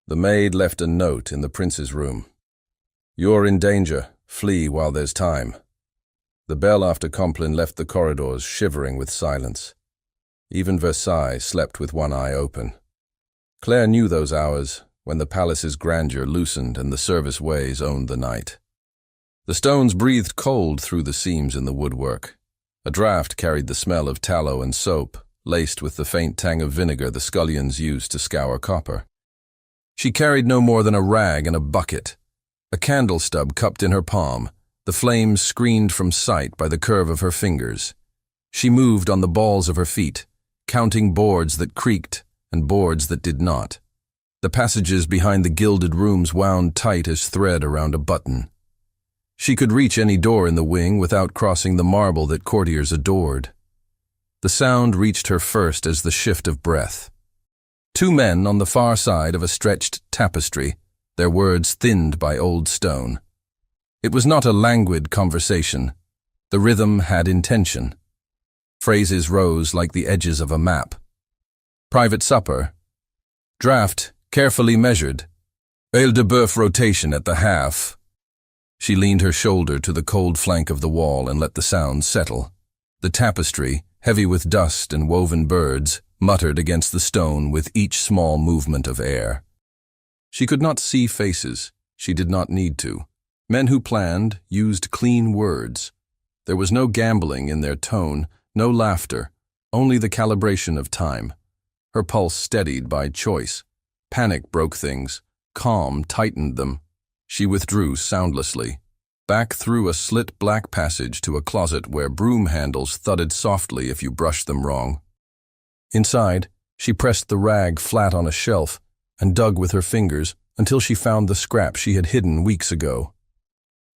The maid left a note in the prince's room. "You're in danger. Flee while there's time." The bell after Compline left the corridors shivering with silence. Even Versailles slept with one eye open. Claire knew those hours when the palace's grandeur loosened and the service ways owned the night. The stones breathed cold through the seams in the woodwork. A draught carried the smell of tallow and soap, laced with the faint tang of vinegar the scullions used to scour copper. She carried no more than a rag and a bucket, a candle stub cupped in her palm, the flames screened from sight by the curve of her fingers. She moved on the balls of her feet, counting boards that creaked and boards that did not. The passages behind the gilded rooms wound tight as thread around a button. She could reach any door in the wing without crossing the marble that courtiers adored. The sound reached her first as the shift of breath. Two men on the far side of a stretched tapestry, their words thinned by old stone. It was not a languid conversation. The rhythm had intention. Phrases rose like the edges of a map. Private supper. Draft, carefully measured. Aile de boeuf rotation at the half. She leaned her shoulder to the cold flank of the wall and let the sound settle. The tapestry, heavy with dust and woven birds, muttered against the stone with each small movement of air. She could not see faces. She did not need to. Men who planned used clean words. There was no gambling in their tone, no laughter, only the calibration of time. Her pulse steadied by choice. Panic broke things. Calm tightened them. She withdrew soundlessly, back through a slit black passage to a closet where broom handles thudded softly if you brushed them wrong. Inside, she pressed the rag flat on a shelf and dug with her fingers until she found the scrap she had hidden weeks ago.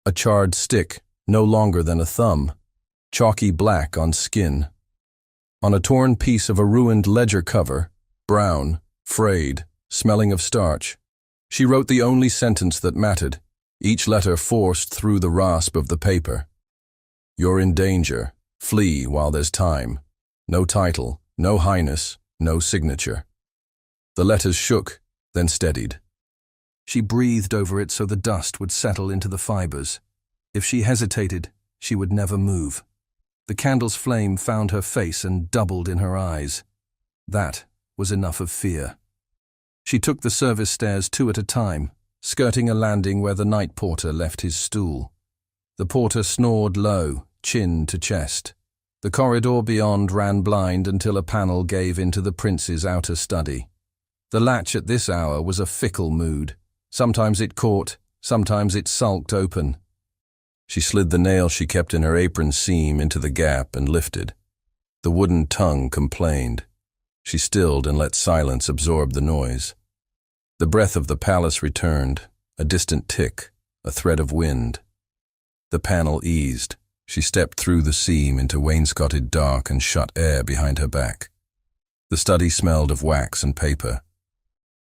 A charred stick, no longer than a thumb, chalky black on skin. On a torn piece of a ruined ledger cover, brown, frayed, smelling of starch, she wrote the only sentence that mattered, each letter forced through the rasp of the paper. "You're in danger. Flee while there's time." No title, no highness, no signature. The letters shook, then steadied. She breathed over it so the dust would settle into the fibers. If she hesitated, she would never move. The candle's flame found her face and doubled in her eyes. That was enough of fear. She took the service stairs two at a time, skirting a landing where the night porter left his stool. The porter snored low, chin to chest. The corridor beyond ran blind until a panel gave into the prince's outer study. The latch at this hour was a fickle mood. Sometimes it caught, sometimes it sulked open. She slid the nail she kept in her apron seam into the gap and lifted. The wooden tongue complained. She stilled and let silence absorb the noise. The breath of the palace returned, a distant tick, a thread of wind. The panel eased. She stepped through the seam into wainscoted dark and shut air behind her back. The study smelled of wax and paper.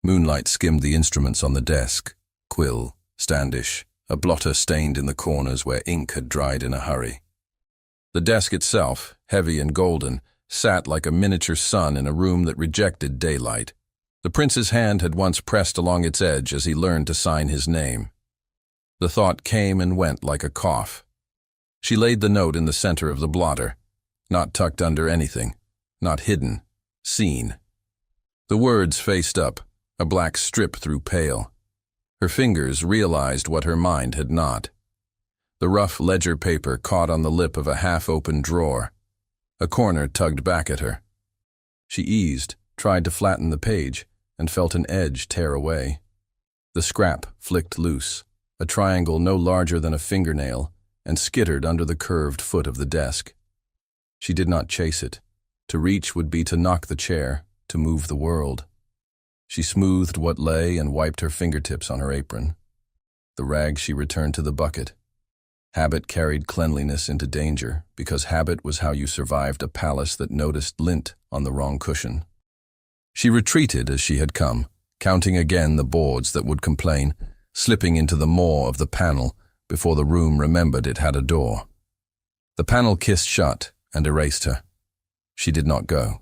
Moonlight skimmed the instruments on the desk, quill, standish, a blotter stained in the corners where ink had dried in a hurry. The desk itself, heavy and golden, sat like a miniature sun in a room that rejected daylight. The prince's hand had once pressed along its edge as he learned to sign his name. The thought came and went like a cough. She laid the note in the center of the blotter, not tucked under anything, not hidden, seen. The words faced up, a black strip through pale. Her fingers realized what her mind had not. The rough ledger paper caught on the lip of a half-open drawer. A corner tugged back at her. She eased, tried to flatten the page, and felt an edge tear away. The scrap flicked loose, a triangle no larger than a fingernail, and skittered under the curved foot of the desk. She did not chase it. To reach would be to knock the chair, to move the world. She smoothed what lay and wiped her fingertips on her apron. The rag she returned to the bucket. Habit carried cleanliness into danger, because habit was how you survived a palace that noticed lint on the wrong cushion. She retreated as she had come, counting again the boards that would complain, slipping into the maw of the panel before the room remembered it had a door. The panel kissed shut and erased her. She did not go.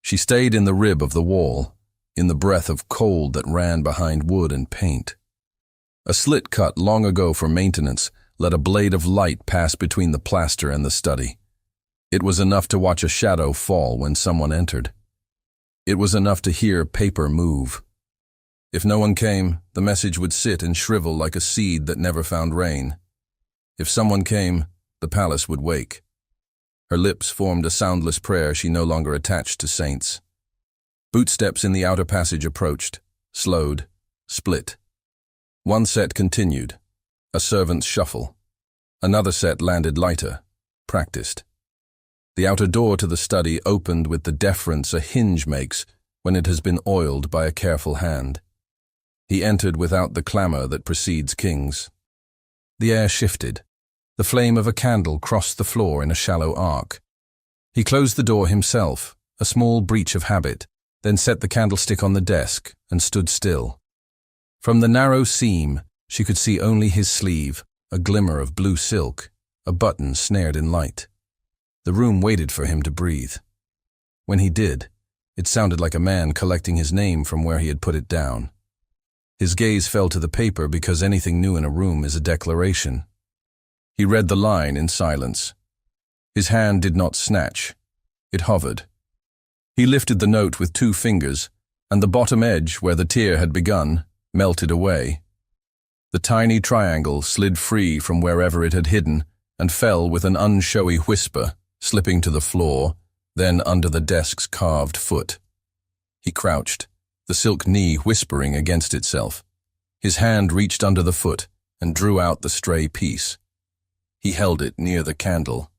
She stayed in the rib of the wall, in the breath of cold that ran behind wood and paint. A slit cut long ago for maintenance let a blade of light pass between the plaster and the study. It was enough to watch a shadow fall when someone entered. It was enough to hear paper move. If no one came, the message would sit and shrivel like a seed that never found rain. If someone came, the palace would wake. Her lips formed a soundless prayer she no longer attached to saints. Footsteps in the outer passage approached, slowed, split. One set continued, a servant's shuffle. Another set landed lighter, practiced. The outer door to the study opened with the deference a hinge makes when it has been oiled by a careful hand. He entered without the clamor that precedes kings. The air shifted. The flame of a candle crossed the floor in a shallow arc. He closed the door himself, a small breach of habit, then set the candlestick on the desk and stood still. From the narrow seam, she could see only his sleeve, a glimmer of blue silk, a button snared in light. The room waited for him to breathe. When he did, it sounded like a man collecting his name from where he had put it down. His gaze fell to the paper because anything new in a room is a declaration. He read the line in silence. His hand did not snatch. It hovered. He lifted the note with 2 fingers, and the bottom edge, where the tear had begun, melted away. The tiny triangle slid free from wherever it had hidden and fell with an unshowy whisper, slipping to the floor, then under the desk's carved foot. He crouched, the silk knee whispering against itself. His hand reached under the foot and drew out the stray piece. He held it near the candle.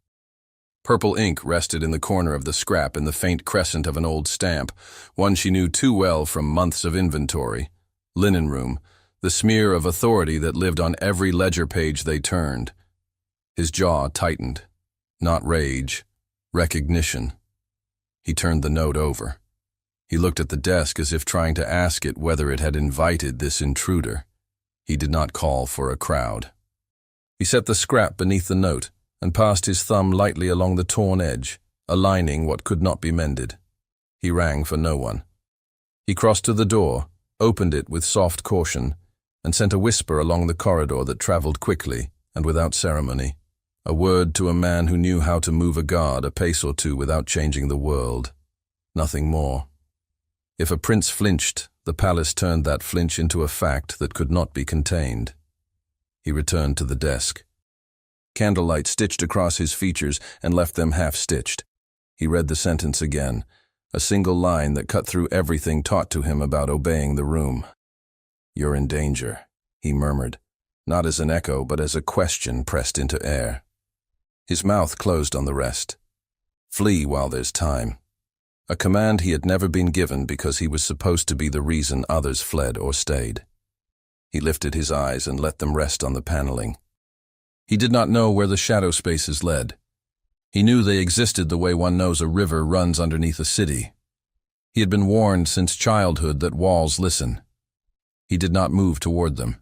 Purple ink rested in the corner of the scrap in the faint crescent of an old stamp, one she knew too well from months of inventory. Linen room, the smear of authority that lived on every ledger page they turned. His jaw tightened. Not rage, recognition. He turned the note over. He looked at the desk as if trying to ask it whether it had invited this intruder. He did not call for a crowd. He set the scrap beneath the note and passed his thumb lightly along the torn edge, aligning what could not be mended. He rang for no one. He crossed to the door, opened it with soft caution, and sent a whisper along the corridor that traveled quickly and without ceremony. A word to a man who knew how to move a guard a pace or two without changing the world. Nothing more. If a prince flinched, the palace turned that flinch into a fact that could not be contained. He returned to the desk. Candlelight stitched across his features and left them half-stitched. He read the sentence again, a single line that cut through everything taught to him about obeying the room. "You're in danger," he murmured, not as an echo but as a question pressed into air. His mouth closed on the rest. Flee while there's time. A command he had never been given because he was supposed to be the reason others fled or stayed. He lifted his eyes and let them rest on the paneling. He did not know where the shadow spaces led. He knew they existed the way one knows a river runs underneath a city. He had been warned since childhood that walls listen. He did not move toward them.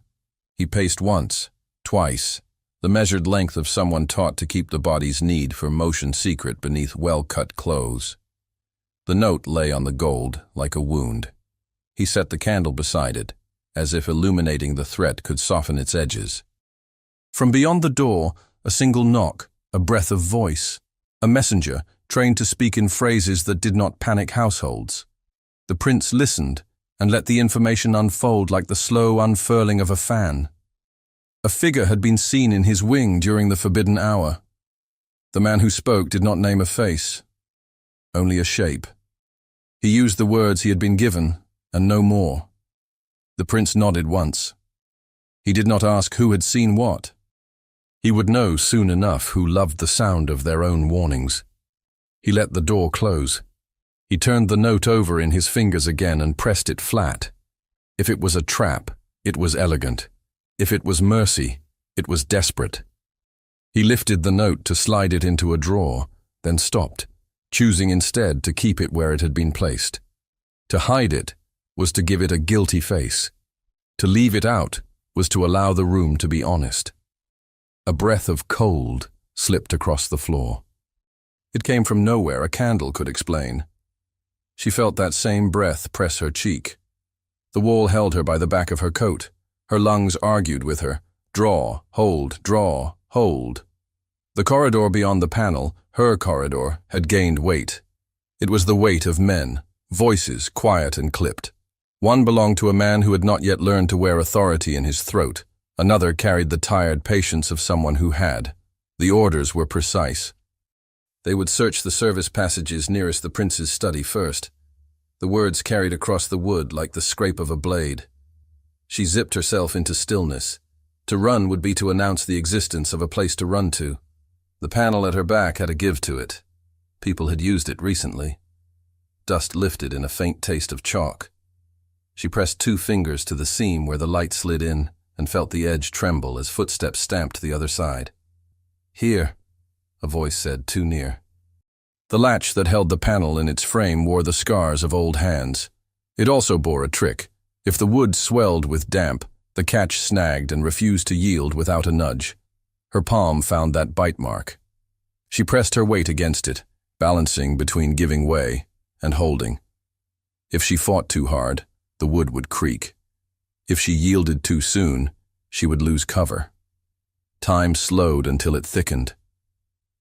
He paced once, twice, the measured length of someone taught to keep the body's need for motion secret beneath well-cut clothes. The note lay on the gold, like a wound. He set the candle beside it, as if illuminating the threat could soften its edges. From beyond the door, a single knock, a breath of voice, a messenger trained to speak in phrases that did not panic households. The prince listened and let the information unfold like the slow unfurling of a fan. A figure had been seen in his wing during the forbidden hour. The man who spoke did not name a face, only a shape. He used the words he had been given, and no more. The prince nodded once. He did not ask who had seen what. He would know soon enough who loved the sound of their own warnings. He let the door close. He turned the note over in his fingers again and pressed it flat. If it was a trap, it was elegant. If it was mercy, it was desperate. He lifted the note to slide it into a drawer, then stopped, choosing instead to keep it where it had been placed. To hide it was to give it a guilty face. To leave it out was to allow the room to be honest. A breath of cold slipped across the floor. It came from nowhere, a candle could explain. She felt that same breath press her cheek. The wall held her by the back of her coat. Her lungs argued with her. Draw, hold, draw, hold. The corridor beyond the panel, her corridor, had gained weight. It was the weight of men, voices quiet and clipped. One belonged to a man who had not yet learned to wear authority in his throat. Another carried the tired patience of someone who had. The orders were precise. They would search the service passages nearest the prince's study first. The words carried across the wood like the scrape of a blade. She zipped herself into stillness. To run would be to announce the existence of a place to run to. The panel at her back had a give to it. People had used it recently. Dust lifted in a faint taste of chalk. She pressed 2 fingers to the seam where the light slid in and felt the edge tremble as footsteps stamped the other side. "Here," a voice said, too near. The latch that held the panel in its frame wore the scars of old hands. It also bore a trick. If the wood swelled with damp, the catch snagged and refused to yield without a nudge. Her palm found that bite mark. She pressed her weight against it, balancing between giving way and holding. If she fought too hard, the wood would creak. If she yielded too soon, she would lose cover. Time slowed until it thickened.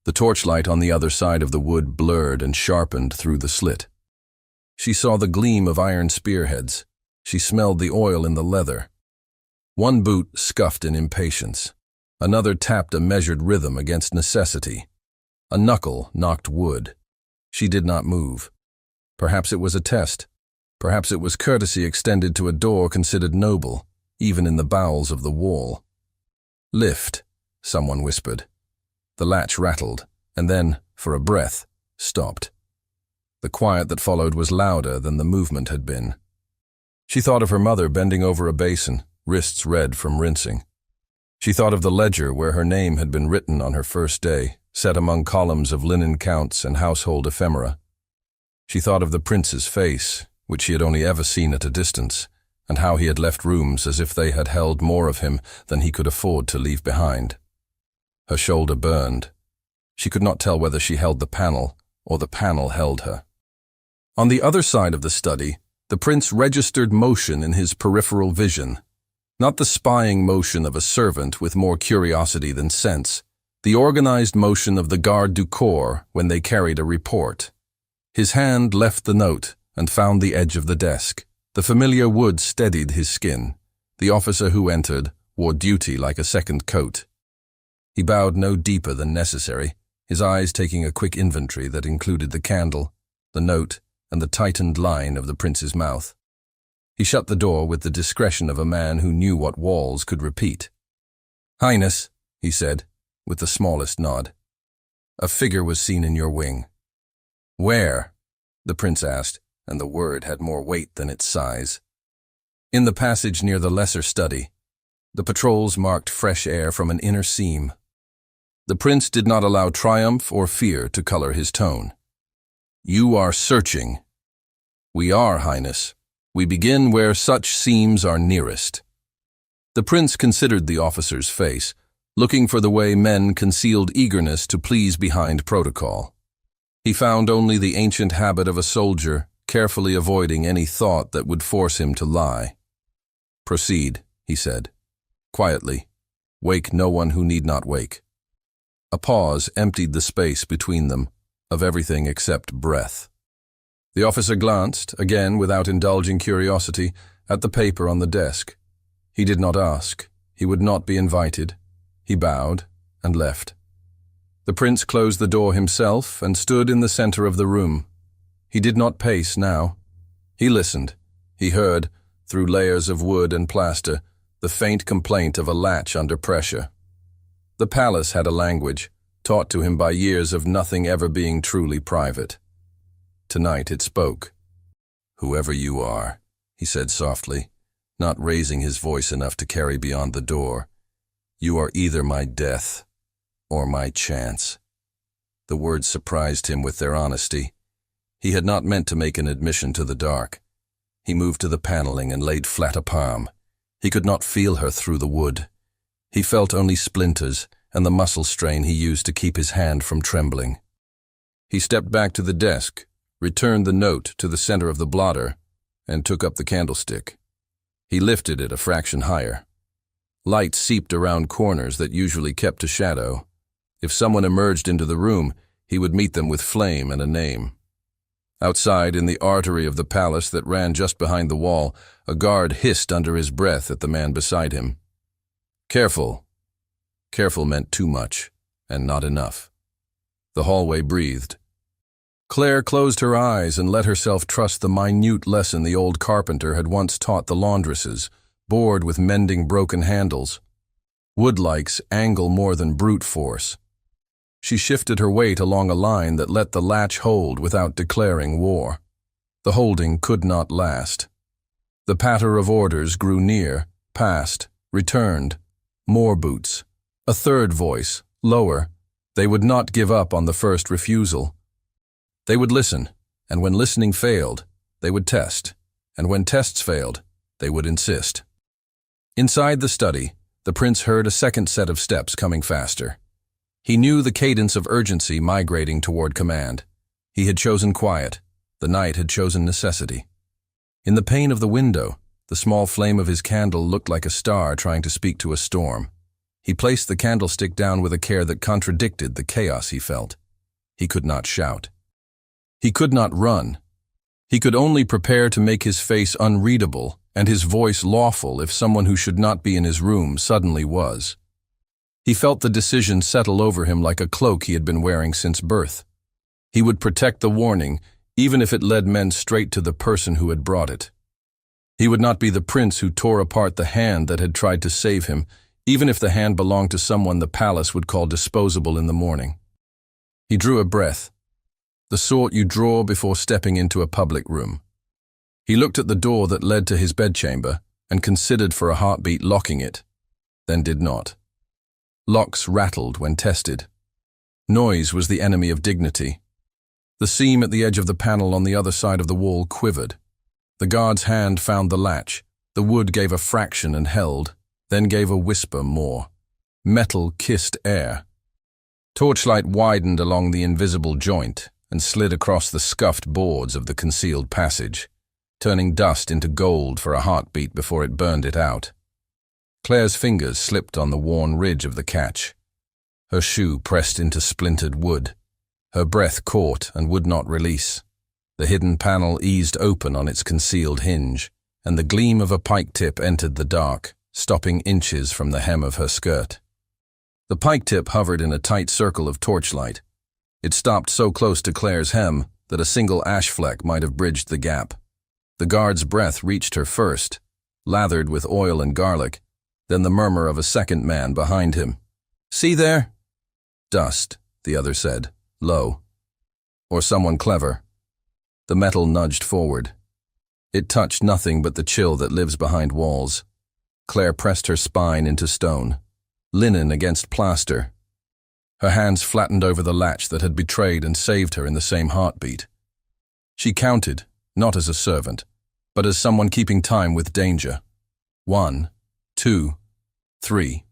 The torchlight on the other side of the wood blurred and sharpened through the slit. She saw the gleam of iron spearheads. She smelled the oil in the leather. One boot scuffed in impatience. Another tapped a measured rhythm against necessity. A knuckle knocked wood. She did not move. Perhaps it was a test. Perhaps it was courtesy extended to a door considered noble, even in the bowels of the wall. "Lift," someone whispered. The latch rattled, and then, for a breath, stopped. The quiet that followed was louder than the movement had been. She thought of her mother bending over a basin, wrists red from rinsing. She thought of the ledger where her name had been written on her first day, set among columns of linen counts and household ephemera. She thought of the prince's face, which she had only ever seen at a distance, and how he had left rooms as if they had held more of him than he could afford to leave behind. Her shoulder burned. She could not tell whether she held the panel or the panel held her. On the other side of the study, the prince registered motion in his peripheral vision. Not the spying motion of a servant with more curiosity than sense, the organized motion of the garde du corps when they carried a report. His hand left the note and found the edge of the desk. The familiar wood steadied his skin. The officer who entered wore duty like a second coat. He bowed no deeper than necessary, his eyes taking a quick inventory that included the candle, the note, and the tightened line of the prince's mouth. He shut the door with the discretion of a man who knew what walls could repeat. "Highness," he said, with the smallest nod. "A figure was seen in your wing." "Where?" the prince asked, and the word had more weight than its size. "In the passage near the lesser study. The patrols marked fresh air from an inner seam." The prince did not allow triumph or fear to color his tone. "You are searching." "We are, Highness. We begin where such seams are nearest." The prince considered the officer's face, looking for the way men concealed eagerness to please behind protocol. He found only the ancient habit of a soldier, carefully avoiding any thought that would force him to lie. "Proceed," he said. "Quietly. Wake no one who need not wake." A pause emptied the space between them, of everything except breath. The officer glanced, again without indulging curiosity, at the paper on the desk. He did not ask. He would not be invited. He bowed and left. The prince closed the door himself and stood in the center of the room. He did not pace now. He listened. He heard, through layers of wood and plaster, the faint complaint of a latch under pressure. The palace had a language, taught to him by years of nothing ever being truly private. Tonight it spoke. "Whoever you are," he said softly, not raising his voice enough to carry beyond the door, "you are either my death or my chance." The words surprised him with their honesty. He had not meant to make an admission to the dark. He moved to the paneling and laid flat a palm. He could not feel her through the wood. He felt only splinters and the muscle strain he used to keep his hand from trembling. He stepped back to the desk, returned the note to the center of the blotter, and took up the candlestick. He lifted it a fraction higher. Light seeped around corners that usually kept to shadow. If someone emerged into the room, he would meet them with flame and a name. Outside, in the artery of the palace that ran just behind the wall, a guard hissed under his breath at the man beside him. Careful. Careful meant too much, and not enough. The hallway breathed. Claire closed her eyes and let herself trust the minute lesson the old carpenter had once taught the laundresses, bored with mending broken handles. Woodlikes angle more than brute force. She shifted her weight along a line that let the latch hold without declaring war. The holding could not last. The patter of orders grew near, passed, returned. More boots. A third voice, lower. They would not give up on the first refusal. They would listen, and when listening failed, they would test, and when tests failed, they would insist. Inside the study, the prince heard a second set of steps coming faster. He knew the cadence of urgency migrating toward command. He had chosen quiet. The night had chosen necessity. In the pane of the window, the small flame of his candle looked like a star trying to speak to a storm. He placed the candlestick down with a care that contradicted the chaos he felt. He could not shout. He could not run. He could only prepare to make his face unreadable and his voice lawful if someone who should not be in his room suddenly was. He felt the decision settle over him like a cloak he had been wearing since birth. He would protect the warning, even if it led men straight to the person who had brought it. He would not be the prince who tore apart the hand that had tried to save him, even if the hand belonged to someone the palace would call disposable in the morning. He drew a breath, the sort you draw before stepping into a public room. He looked at the door that led to his bedchamber and considered for a heartbeat locking it, then did not. Locks rattled when tested. Noise was the enemy of dignity. The seam at the edge of the panel on the other side of the wall quivered. The guard's hand found the latch. The wood gave a fraction and held, then gave a whisper more. Metal kissed air. Torchlight widened along the invisible joint and slid across the scuffed boards of the concealed passage, turning dust into gold for a heartbeat before it burned it out. Claire's fingers slipped on the worn ridge of the catch. Her shoe pressed into splintered wood. Her breath caught and would not release. The hidden panel eased open on its concealed hinge, and the gleam of a pike tip entered the dark, stopping inches from the hem of her skirt. The pike tip hovered in a tight circle of torchlight. It stopped so close to Claire's hem that a single ash fleck might have bridged the gap. The guard's breath reached her first, lathered with oil and garlic, then the murmur of a second man behind him. "See there?" "Dust," the other said, low. "Or someone clever." The metal nudged forward. It touched nothing but the chill that lives behind walls. Claire pressed her spine into stone. Linen against plaster. Her hands flattened over the latch that had betrayed and saved her in the same heartbeat. She counted, not as a servant, but as someone keeping time with danger. 1, 2, 3.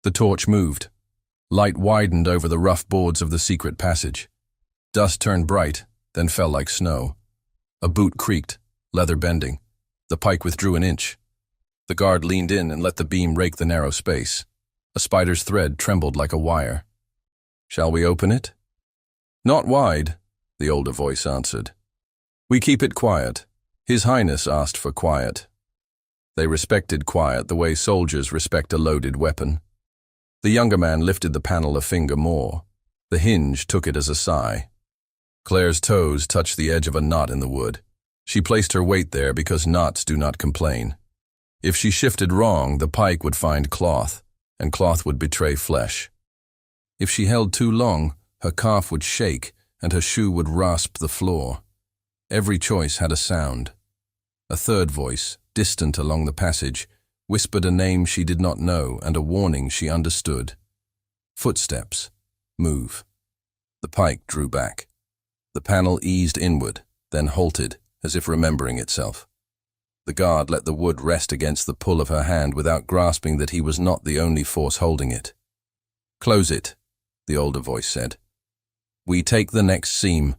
The torch moved. Light widened over the rough boards of the secret passage. Dust turned bright, then fell like snow. A boot creaked, leather bending. The pike withdrew an inch. The guard leaned in and let the beam rake the narrow space. A spider's thread trembled like a wire. "Shall we open it?" "Not wide," the older voice answered. "We keep it quiet. His Highness asked for quiet." They respected quiet the way soldiers respect a loaded weapon. The younger man lifted the panel a finger more. The hinge took it as a sigh. Claire's toes touched the edge of a knot in the wood. She placed her weight there because knots do not complain. If she shifted wrong, the pike would find cloth, and cloth would betray flesh. If she held too long, her calf would shake and her shoe would rasp the floor. Every choice had a sound. A third voice, distant along the passage, whispered a name she did not know and a warning she understood. Footsteps. Move. The pike drew back. The panel eased inward, then halted, as if remembering itself. The guard let the wood rest against the pull of her hand without grasping that he was not the only force holding it. "Close it," the older voice said. "We take the next seam."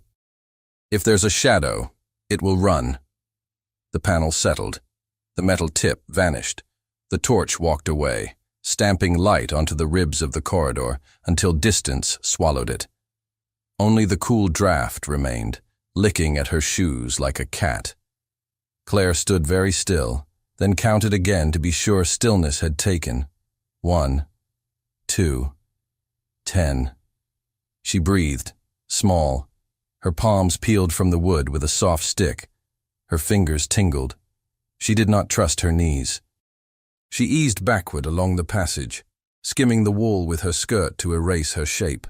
If there's a shadow, it will run. The panel settled. The metal tip vanished. The torch walked away, stamping light onto the ribs of the corridor until distance swallowed it. Only the cool draft remained, licking at her shoes like a cat. Claire stood very still, then counted again to be sure stillness had taken. 1, 2, 10. She breathed, small. Her palms peeled from the wood with a soft stick. Her fingers tingled. She did not trust her knees. She eased backward along the passage, skimming the wall with her skirt to erase her shape.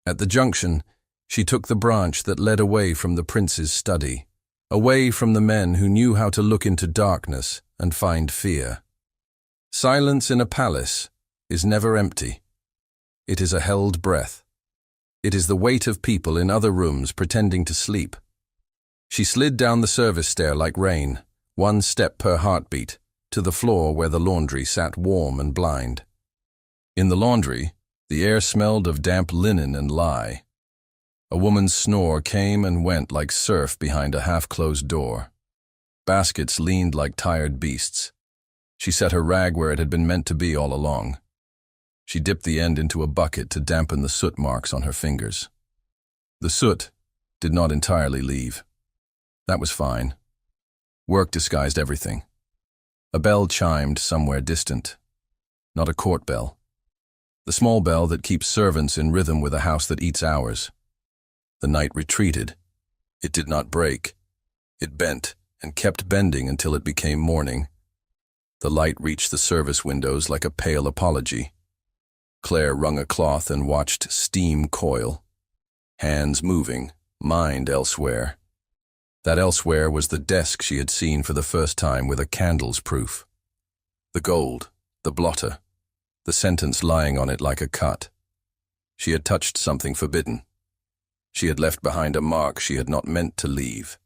At the junction, she took the branch that led away from the prince's study, away from the men who knew how to look into darkness and find fear. Silence in a palace is never empty. It is a held breath. It is the weight of people in other rooms pretending to sleep. She slid down the service stair like rain, 1 step per heartbeat, to the floor where the laundry sat warm and blind. In the laundry, the air smelled of damp linen and lye. A woman's snore came and went like surf behind a half-closed door. Baskets leaned like tired beasts. She set her rag where it had been meant to be all along. She dipped the end into a bucket to dampen the soot marks on her fingers. The soot did not entirely leave. That was fine. Work disguised everything. A bell chimed somewhere distant. Not a court bell. The small bell that keeps servants in rhythm with a house that eats hours. The night retreated. It did not break. It bent and kept bending until it became morning. The light reached the service windows like a pale apology. Claire wrung a cloth and watched steam coil. Hands moving, mind elsewhere. That elsewhere was the desk she had seen for the first time with a candle's proof. The gold, the blotter, the sentence lying on it like a cut. She had touched something forbidden. She had left behind a mark she had not meant to leave.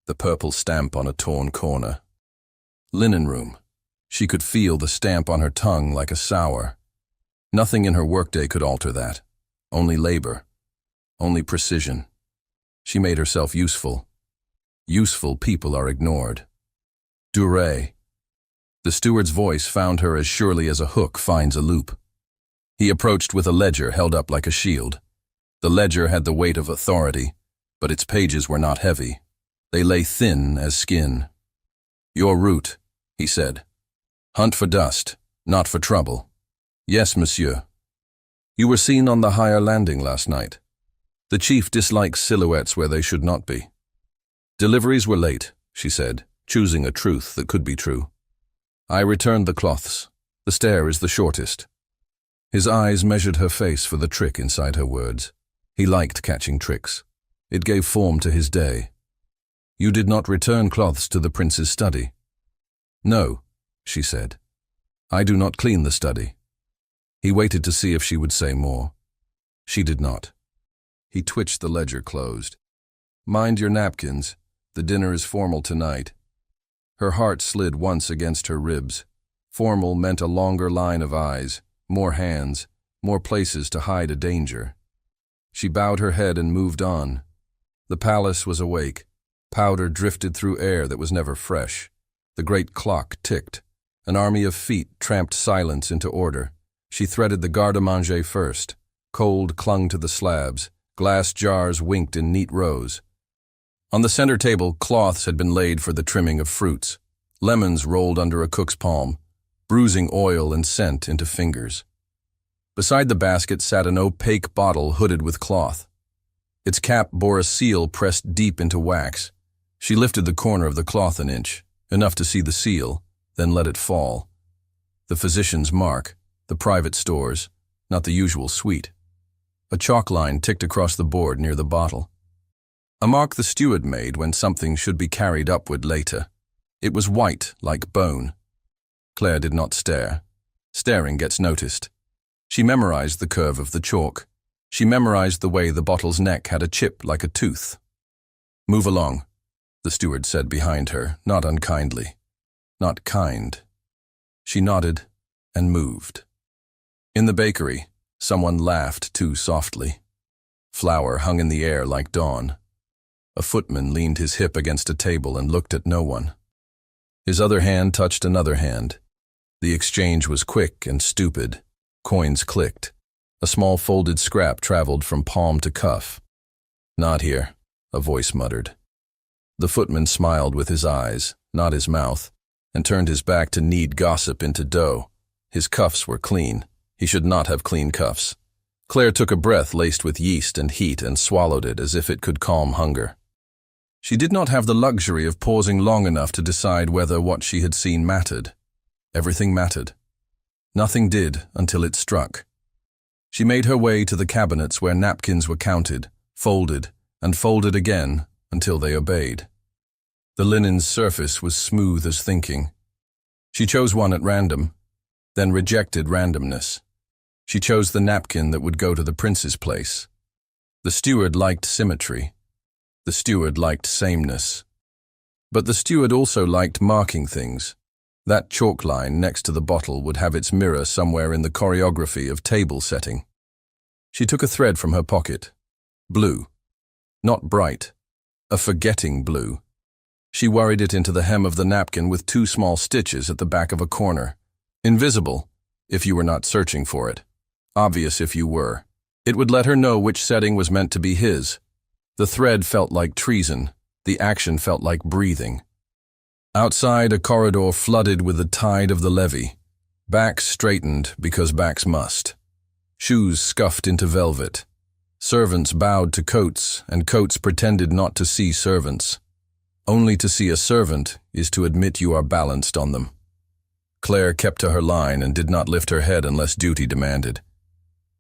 The purple stamp on a torn corner. Linen room. She could feel the stamp on her tongue like a sour. Nothing in her workday could alter that. Only labor. Only precision. She made herself useful. Useful people are ignored. Durée. The steward's voice found her as surely as a hook finds a loop. He approached with a ledger held up like a shield. The ledger had the weight of authority, but its pages were not heavy. They lay thin as skin. Your route, he said. Hunt for dust, not for trouble. Yes, monsieur. You were seen on the higher landing last night. The chief dislikes silhouettes where they should not be. Deliveries were late, she said, choosing a truth that could be true. I returned the cloths. The stair is the shortest. His eyes measured her face for the trick inside her words. He liked catching tricks. It gave form to his day. You did not return cloths to the prince's study. No, she said. I do not clean the study. He waited to see if she would say more. She did not. He twitched the ledger closed. Mind your napkins. The dinner is formal tonight. Her heart slid once against her ribs. Formal meant a longer line of eyes, more hands, more places to hide a danger. She bowed her head and moved on. The palace was awake. Powder drifted through air that was never fresh. The great clock ticked. An army of feet tramped silence into order. She threaded the garde-à-manger first. Cold clung to the slabs. Glass jars winked in neat rows. On the center table, cloths had been laid for the trimming of fruits. Lemons rolled under a cook's palm, bruising oil and scent into fingers. Beside the basket sat an opaque bottle hooded with cloth. Its cap bore a seal pressed deep into wax. She lifted the corner of the cloth an inch, enough to see the seal, then let it fall. The physician's mark, the private stores, not the usual suite. A chalk line ticked across the board near the bottle. A mark the steward made when something should be carried upward later. It was white, like bone. Claire did not stare. Staring gets noticed. She memorized the curve of the chalk. She memorized the way the bottle's neck had a chip like a tooth. Move along, the steward said behind her, not unkindly. Not kind. She nodded and moved. In the bakery, someone laughed too softly. Flour hung in the air like dawn. A footman leaned his hip against a table and looked at no one. His other hand touched another hand. The exchange was quick and stupid. Coins clicked. A small folded scrap traveled from palm to cuff. "Not here," a voice muttered. The footman smiled with his eyes, not his mouth, and turned his back to knead gossip into dough. His cuffs were clean. He should not have clean cuffs. Claire took a breath laced with yeast and heat and swallowed it as if it could calm hunger. She did not have the luxury of pausing long enough to decide whether what she had seen mattered. Everything mattered. Nothing did until it struck. She made her way to the cabinets where napkins were counted, folded, and folded again until they obeyed. The linen's surface was smooth as thinking. She chose one at random, then rejected randomness. She chose the napkin that would go to the prince's place. The steward liked symmetry. The steward liked sameness. But the steward also liked marking things. That chalk line next to the bottle would have its mirror somewhere in the choreography of table setting. She took a thread from her pocket. Blue. Not bright. A forgetting blue. She worried it into the hem of the napkin with 2 small stitches at the back of a corner. Invisible, if you were not searching for it. Obvious if you were. It would let her know which setting was meant to be his. The thread felt like treason. The action felt like breathing. Outside, a corridor flooded with the tide of the levee. Backs straightened because backs must. Shoes scuffed into velvet. Servants bowed to coats, and coats pretended not to see servants. Only to see a servant is to admit you are balanced on them. Claire kept to her line and did not lift her head unless duty demanded.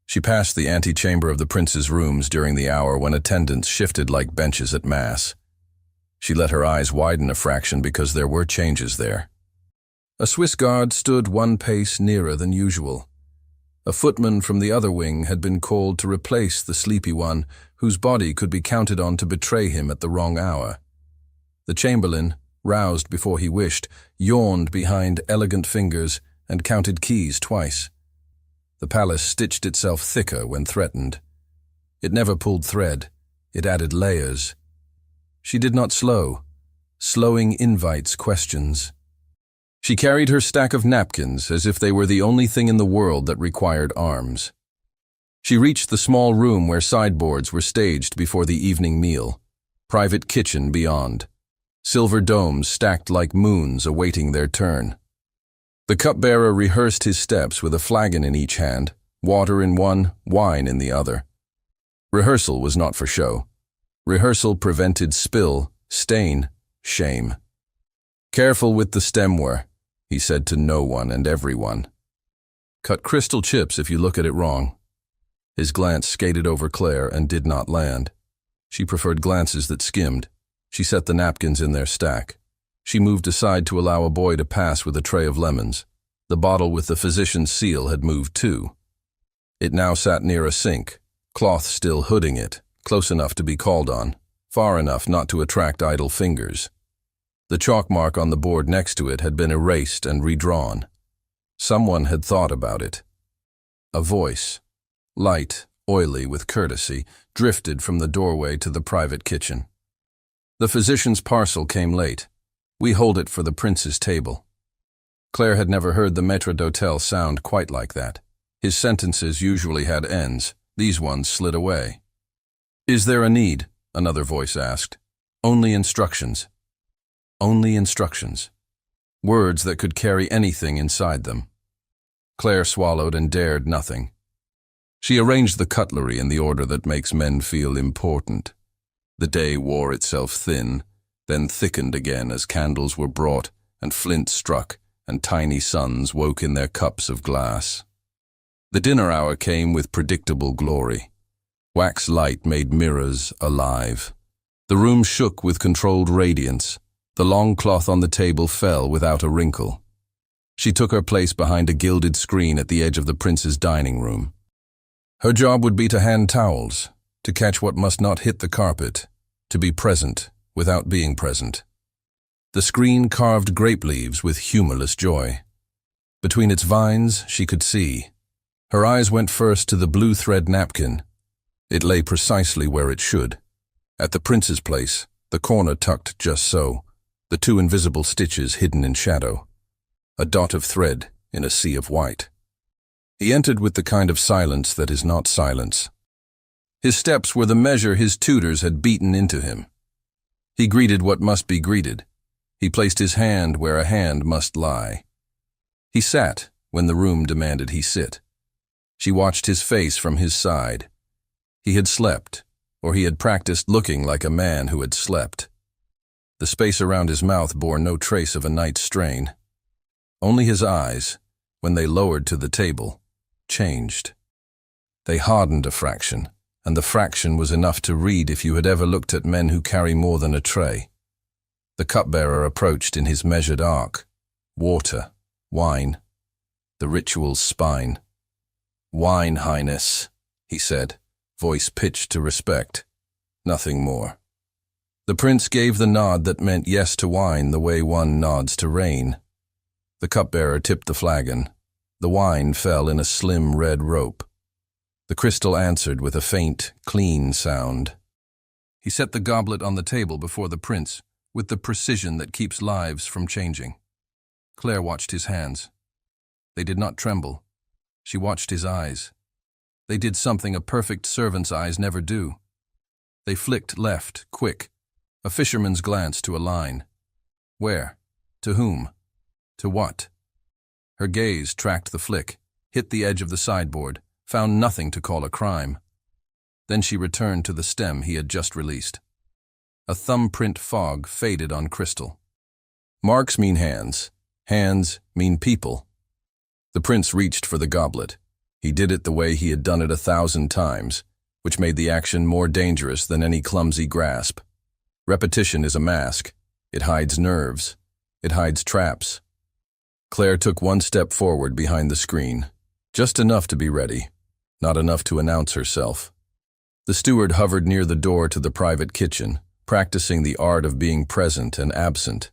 She passed the antechamber of the prince's rooms during the hour when attendants shifted like benches at mass. She let her eyes widen a fraction because there were changes there. A Swiss guard stood 1 pace nearer than usual. A footman from the other wing had been called to replace the sleepy one, whose body could be counted on to betray him at the wrong hour. The chamberlain, roused before he wished, yawned behind elegant fingers and counted keys twice. The palace stitched itself thicker when threatened. It never pulled thread. It added layers. She did not slow. Slowing invites questions. She carried her stack of napkins as if they were the only thing in the world that required arms. She reached the small room where sideboards were staged before the evening meal. Private kitchen beyond. Silver domes stacked like moons awaiting their turn. The cupbearer rehearsed his steps with a flagon in each hand, water in one, wine in the other. Rehearsal was not for show. Rehearsal prevented spill, stain, shame. "Careful with the stemware," he said to no one and everyone. "Cut crystal chips if you look at it wrong." His glance skated over Claire and did not land. She preferred glances that skimmed. She set the napkins in their stack. She moved aside to allow a boy to pass with a tray of lemons. The bottle with the physician's seal had moved too. It now sat near a sink, cloth still hooding it, close enough to be called on, far enough not to attract idle fingers. The chalk mark on the board next to it had been erased and redrawn. Someone had thought about it. A voice, light, oily with courtesy, drifted from the doorway to the private kitchen. "The physician's parcel came late. We hold it for the prince's table." Claire had never heard the maître d'hôtel sound quite like that. His sentences usually had ends. These ones slid away. "Is there a need?" another voice asked. "Only instructions." Only instructions. Words that could carry anything inside them. Claire swallowed and dared nothing. She arranged the cutlery in the order that makes men feel important. The day wore itself thin, then thickened again as candles were brought and flint struck and tiny suns woke in their cups of glass. The dinner hour came with predictable glory. Wax light made mirrors alive. The room shook with controlled radiance. The long cloth on the table fell without a wrinkle. She took her place behind a gilded screen at the edge of the prince's dining room. Her job would be to hand towels, to catch what must not hit the carpet, to be present without being present. The screen carved grape leaves with humorless joy. Between its vines, she could see. Her eyes went first to the blue thread napkin. It lay precisely where it should. At the prince's place, the corner tucked just so, the two invisible stitches hidden in shadow, a dot of thread in a sea of white. He entered with the kind of silence that is not silence. His steps were the measure his tutors had beaten into him. He greeted what must be greeted. He placed his hand where a hand must lie. He sat when the room demanded he sit. She watched his face from his side. He had slept, or he had practiced looking like a man who had slept. The space around his mouth bore no trace of a night's strain. Only his eyes, when they lowered to the table, changed. They hardened a fraction, and the fraction was enough to read if you had ever looked at men who carry more than a tray. The cupbearer approached in his measured arc. Water, wine, the ritual's spine. "Wine, Highness," he said, voice pitched to respect. Nothing more. The prince gave the nod that meant yes to wine the way one nods to rain. The cupbearer tipped the flagon. The wine fell in a slim red rope. The crystal answered with a faint, clean sound. He set the goblet on the table before the prince, with the precision that keeps lives from changing. Claire watched his hands. They did not tremble. She watched his eyes. They did something a perfect servant's eyes never do. They flicked left, quick, a fisherman's glance to a line. Where? To whom? To what? Her gaze tracked the flick, hit the edge of the sideboard, found nothing to call a crime. Then she returned to the stem he had just released. A thumbprint fog faded on crystal. Marks mean hands. Hands mean people. The prince reached for the goblet. He did it the way he had done it 1,000 times, which made the action more dangerous than any clumsy grasp. Repetition is a mask. It hides nerves. It hides traps. Claire took one step forward behind the screen, just enough to be ready, not enough to announce herself. The steward hovered near the door to the private kitchen, practicing the art of being present and absent.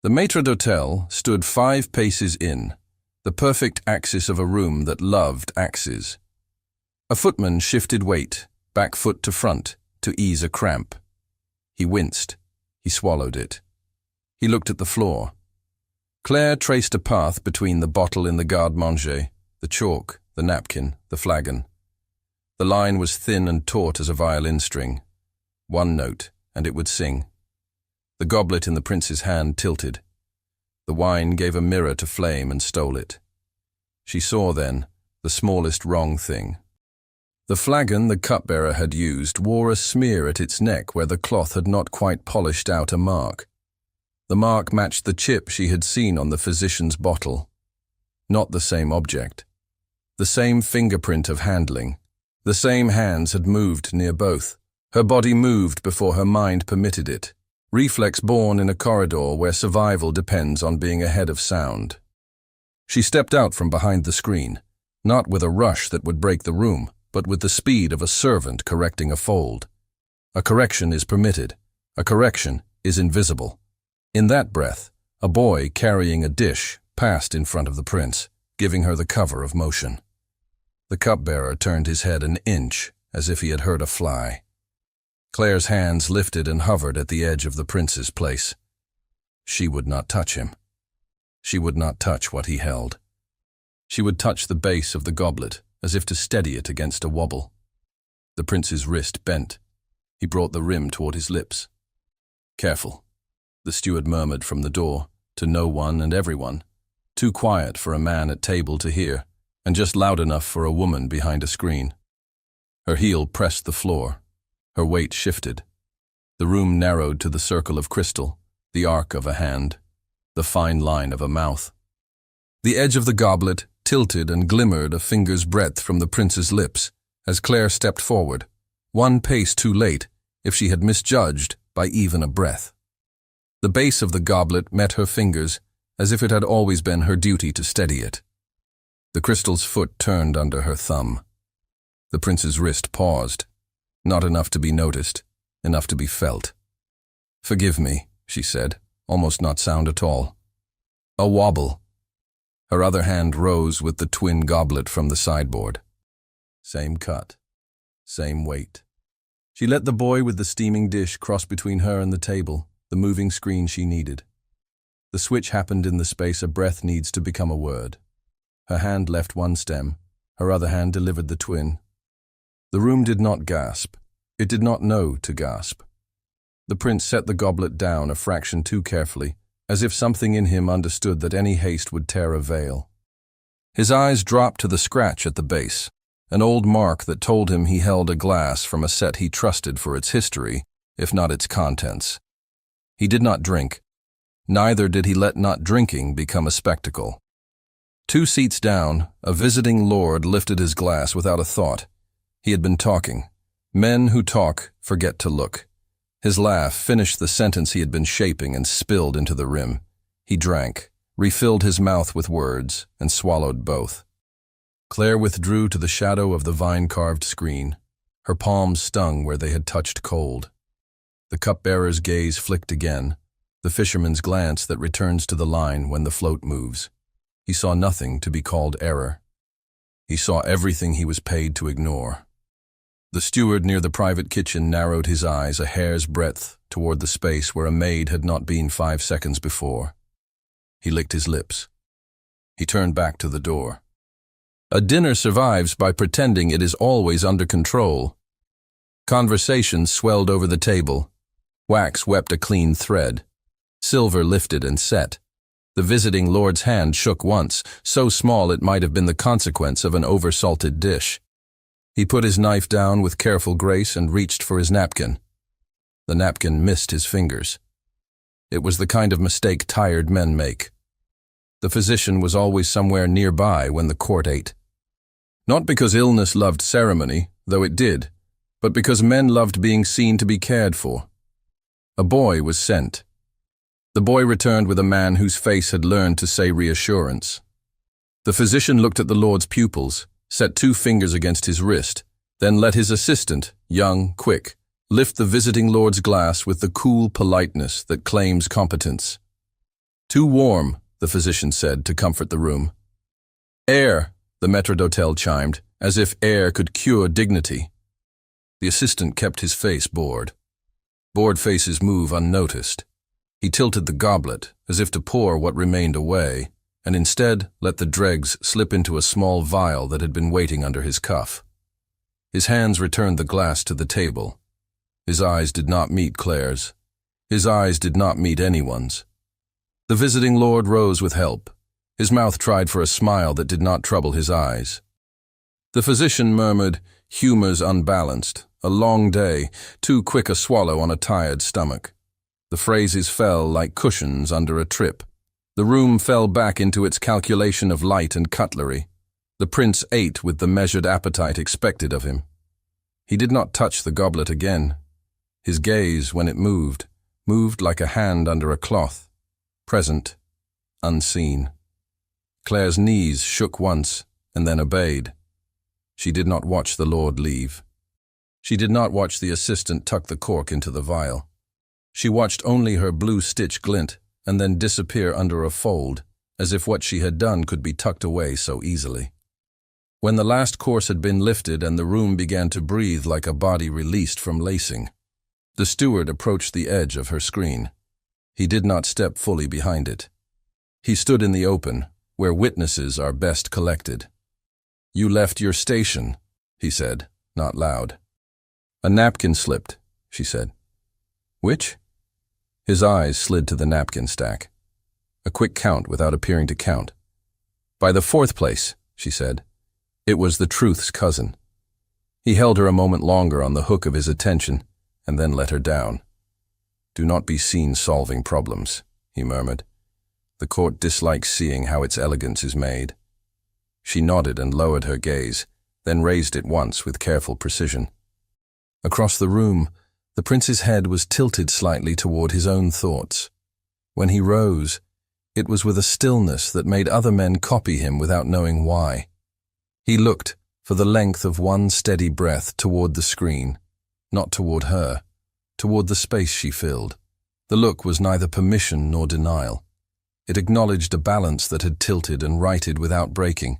The maître d'hôtel stood 5 paces in, the perfect axis of a room that loved axes. A footman shifted weight, back foot to front, to ease a cramp. He winced. He swallowed it. He looked at the floor. Claire traced a path between the bottle in the garde-manger, the chalk, the napkin, the flagon. The line was thin and taut as a violin string. One note, and it would sing. The goblet in the prince's hand tilted. The wine gave a mirror to flame and stole it. She saw then the smallest wrong thing. The flagon the cupbearer had used wore a smear at its neck where the cloth had not quite polished out a mark. The mark matched the chip she had seen on the physician's bottle. Not the same object. The same fingerprint of handling. The same hands had moved near both. Her body moved before her mind permitted it. Reflex born in a corridor where survival depends on being ahead of sound. She stepped out from behind the screen, not with a rush that would break the room, but with the speed of a servant correcting a fold. A correction is permitted. A correction is invisible. In that breath, a boy carrying a dish passed in front of the prince, giving her the cover of motion. The cupbearer turned his head an inch, as if he had heard a fly. Claire's hands lifted and hovered at the edge of the prince's place. She would not touch him. She would not touch what he held. She would touch the base of the goblet, as if to steady it against a wobble. The prince's wrist bent. He brought the rim toward his lips. "Careful," the steward murmured from the door, to no one and everyone, too quiet for a man at table to hear, and just loud enough for a woman behind a screen. Her heel pressed the floor. Her weight shifted. The room narrowed to the circle of crystal, the arc of a hand, the fine line of a mouth. The edge of the goblet tilted and glimmered a finger's breadth from the prince's lips as Claire stepped forward, one pace too late if she had misjudged by even a breath. The base of the goblet met her fingers as if it had always been her duty to steady it. The crystal's foot turned under her thumb. The prince's wrist paused. Not enough to be noticed, enough to be felt. "Forgive me," she said, almost not sound at all. A wobble. Her other hand rose with the twin goblet from the sideboard. Same cut, same weight. She let the boy with the steaming dish cross between her and the table, the moving screen she needed. The switch happened in the space a breath needs to become a word. Her hand left one stem, her other hand delivered the twin. The room did not gasp. It did not know to gasp. The prince set the goblet down a fraction too carefully, as if something in him understood that any haste would tear a veil. His eyes dropped to the scratch at the base, an old mark that told him he held a glass from a set he trusted for its history, if not its contents. He did not drink. Neither did he let not drinking become a spectacle. 2 seats down, a visiting lord lifted his glass without a thought. He had been talking. Men who talk forget to look. His laugh finished the sentence he had been shaping and spilled into the rim. He drank, refilled his mouth with words, and swallowed both. Claire withdrew to the shadow of the vine-carved screen. Her palms stung where they had touched cold. The cupbearer's gaze flicked again, the fisherman's glance that returns to the line when the float moves. He saw nothing to be called error. He saw everything he was paid to ignore. The steward near the private kitchen narrowed his eyes a hair's breadth toward the space where a maid had not been 5 seconds before. He licked his lips. He turned back to the door. A dinner survives by pretending it is always under control. Conversation swelled over the table. Wax wept a clean thread. Silver lifted and set. The visiting lord's hand shook once, so small it might have been the consequence of an over-salted dish. He put his knife down with careful grace and reached for his napkin. The napkin missed his fingers. It was the kind of mistake tired men make. The physician was always somewhere nearby when the court ate. Not because illness loved ceremony, though it did, but because men loved being seen to be cared for. A boy was sent. The boy returned with a man whose face had learned to say reassurance. The physician looked at the lord's pupils, set 2 fingers against his wrist, then let his assistant, young, quick, lift the visiting lord's glass with the cool politeness that claims competence. "Too warm," the physician said to comfort the room. "Air," the maître-d'hôtel chimed, as if air could cure dignity. The assistant kept his face bored. Bored faces move unnoticed. He tilted the goblet, as if to pour what remained away, and instead let the dregs slip into a small vial that had been waiting under his cuff. His hands returned the glass to the table. His eyes did not meet Claire's. His eyes did not meet anyone's. The visiting lord rose with help. His mouth tried for a smile that did not trouble his eyes. The physician murmured, "Humors unbalanced, a long day, too quick a swallow on a tired stomach." The phrases fell like cushions under a trip. The room fell back into its calculation of light and cutlery. The prince ate with the measured appetite expected of him. He did not touch the goblet again. His gaze, when it moved like a hand under a cloth, present, unseen. Claire's knees shook once and then obeyed. She did not watch the lord leave. She did not watch the assistant tuck the cork into the vial. She watched only her blue stitch glint and then disappear under a fold, as if what she had done could be tucked away so easily. When the last course had been lifted and the room began to breathe like a body released from lacing, the steward approached the edge of her screen. He did not step fully behind it. He stood in the open, where witnesses are best collected. "You left your station," he said, not loud. "A napkin slipped," she said. "Which?" His eyes slid to the napkin stack. A quick count without appearing to count. "By the 4th place," she said. It was the truth's cousin. He held her a moment longer on the hook of his attention, and then let her down. "Do not be seen solving problems," he murmured. "The court dislikes seeing how its elegance is made." She nodded and lowered her gaze, then raised it once with careful precision. Across the room, the prince's head was tilted slightly toward his own thoughts. When he rose, it was with a stillness that made other men copy him without knowing why. He looked, for the length of one steady breath, toward the screen, not toward her, toward the space she filled. The look was neither permission nor denial. It acknowledged a balance that had tilted and righted without breaking.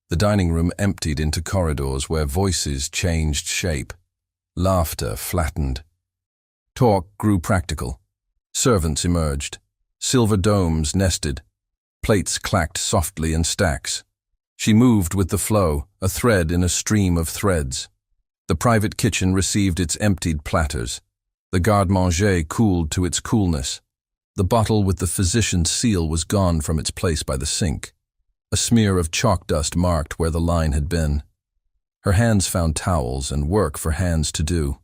The dining room emptied into corridors where voices changed shape. Laughter flattened. Talk grew practical. Servants emerged. Silver domes nested. Plates clacked softly in stacks. She moved with the flow, a thread in a stream of threads. The private kitchen received its emptied platters. The garde-manger cooled to its coolness. The bottle with the physician's seal was gone from its place by the sink. A smear of chalk dust marked where the line had been. Her hands found towels and work for hands to do.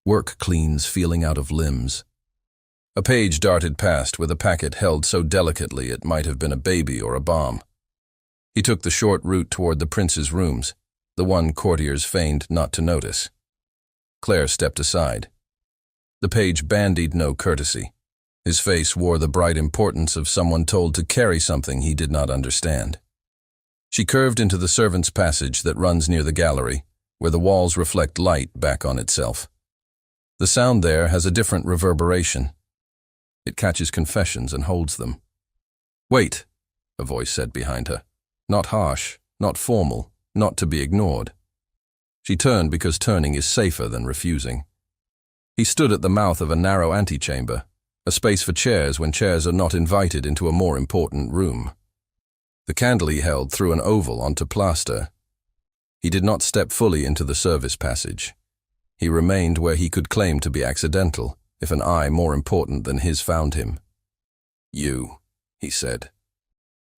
Work cleans feeling out of limbs. A page darted past with a packet held so delicately it might have been a baby or a bomb. He took the short route toward the prince's rooms, the one courtiers feigned not to notice. Claire stepped aside. The page bandied no courtesy. His face wore the bright importance of someone told to carry something he did not understand. She curved into the servants' passage that runs near the gallery, where the walls reflect light back on itself. The sound there has a different reverberation. It catches confessions and holds them. "Wait," a voice said behind her. Not harsh, not formal, not to be ignored. She turned because turning is safer than refusing. He stood at the mouth of a narrow antechamber, a space for chairs when chairs are not invited into a more important room. The candle he held threw an oval onto plaster. He did not step fully into the service passage. He remained where he could claim to be accidental, if an eye more important than his found him. "You," he said.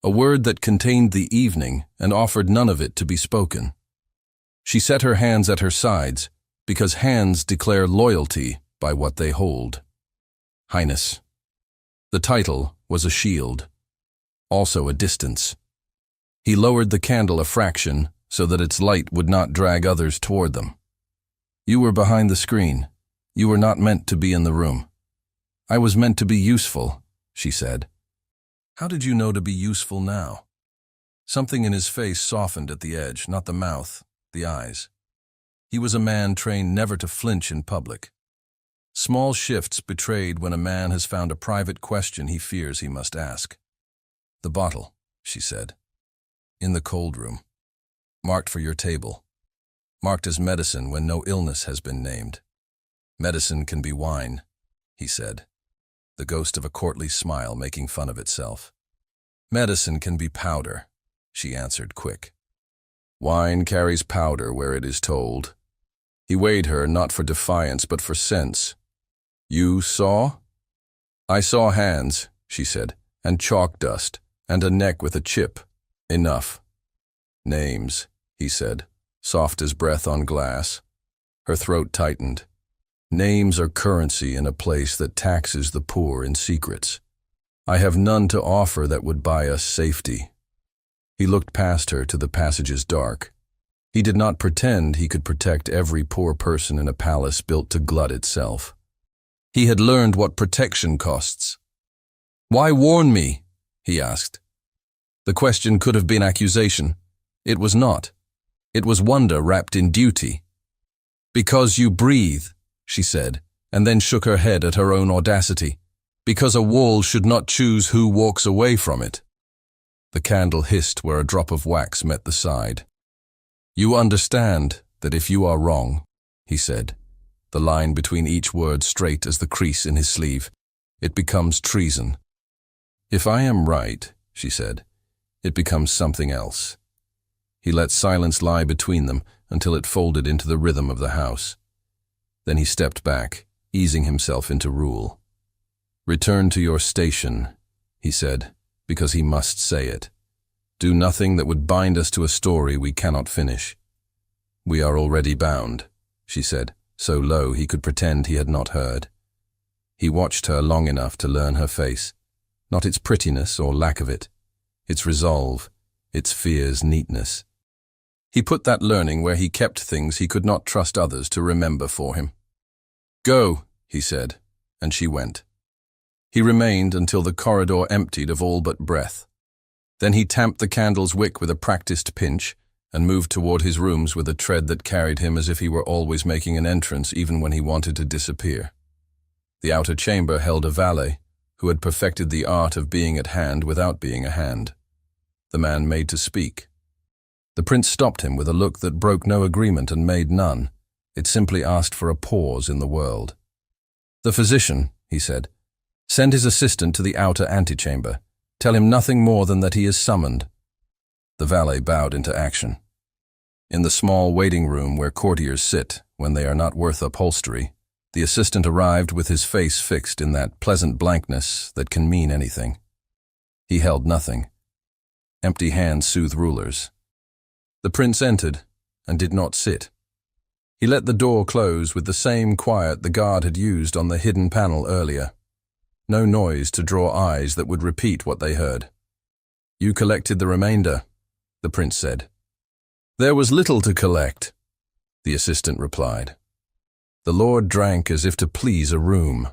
A word that contained the evening and offered none of it to be spoken. She set her hands at her sides, because hands declare loyalty by what they hold. Highness. The title was a shield, also a distance. He lowered the candle a fraction so that its light would not drag others toward them. "You were behind the screen. You were not meant to be in the room." "I was meant to be useful," she said. "How did you know to be useful now?" Something in his face softened at the edge, not the mouth, the eyes. He was a man trained never to flinch in public. Small shifts betrayed when a man has found a private question he fears he must ask. "The bottle," she said. "In the cold room. Marked for your table. Marked as medicine when no illness has been named. Medicine can be wine," he said, the ghost of a courtly smile making fun of itself. "Medicine can be powder," she answered quick. "Wine carries powder where it is told." He weighed her not for defiance but for sense. "You saw?" "I saw hands," she said, "and chalk dust, and a neck with a chip. Enough." "Names," he said, soft as breath on glass. Her throat tightened. "Names are currency in a place that taxes the poor in secrets. I have none to offer that would buy us safety." He looked past her to the passage's dark. He did not pretend he could protect every poor person in a palace built to glut itself. He had learned what protection costs. "Why warn me?" he asked. The question could have been accusation. It was not. It was wonder wrapped in duty. "Because you breathe," she said, and then shook her head at her own audacity. "Because a wall should not choose who walks away from it." The candle hissed where a drop of wax met the side. "You understand that if you are wrong," he said, the line between each word straight as the crease in his sleeve, "it becomes treason." "If I am right," she said, "it becomes something else." He let silence lie between them until it folded into the rhythm of the house. Then he stepped back, easing himself into rule. "Return to your station," he said, because he must say it. "Do nothing that would bind us to a story we cannot finish." "We are already bound," she said, so low he could pretend he had not heard. He watched her long enough to learn her face, not its prettiness or lack of it, its resolve, its fear's neatness. He put that learning where he kept things he could not trust others to remember for him. "Go," he said, and she went. He remained until the corridor emptied of all but breath. Then he tamped the candle's wick with a practiced pinch and moved toward his rooms with a tread that carried him as if he were always making an entrance even when he wanted to disappear. The outer chamber held a valet who had perfected the art of being at hand without being a hand. The man made to speak. The prince stopped him with a look that broke no agreement and made none, It simply asked for a pause in the world. "The physician," he said, "send his assistant to the outer antechamber. Tell him nothing more than that he is summoned." The valet bowed into action. In the small waiting room where courtiers sit when they are not worth upholstery, the assistant arrived with his face fixed in that pleasant blankness that can mean anything. He held nothing. Empty hands soothe rulers. The prince entered and did not sit. He let the door close with the same quiet the guard had used on the hidden panel earlier. No noise to draw eyes that would repeat what they heard. "You collected the remainder," the prince said. "There was little to collect," the assistant replied. The lord drank as if to please a room.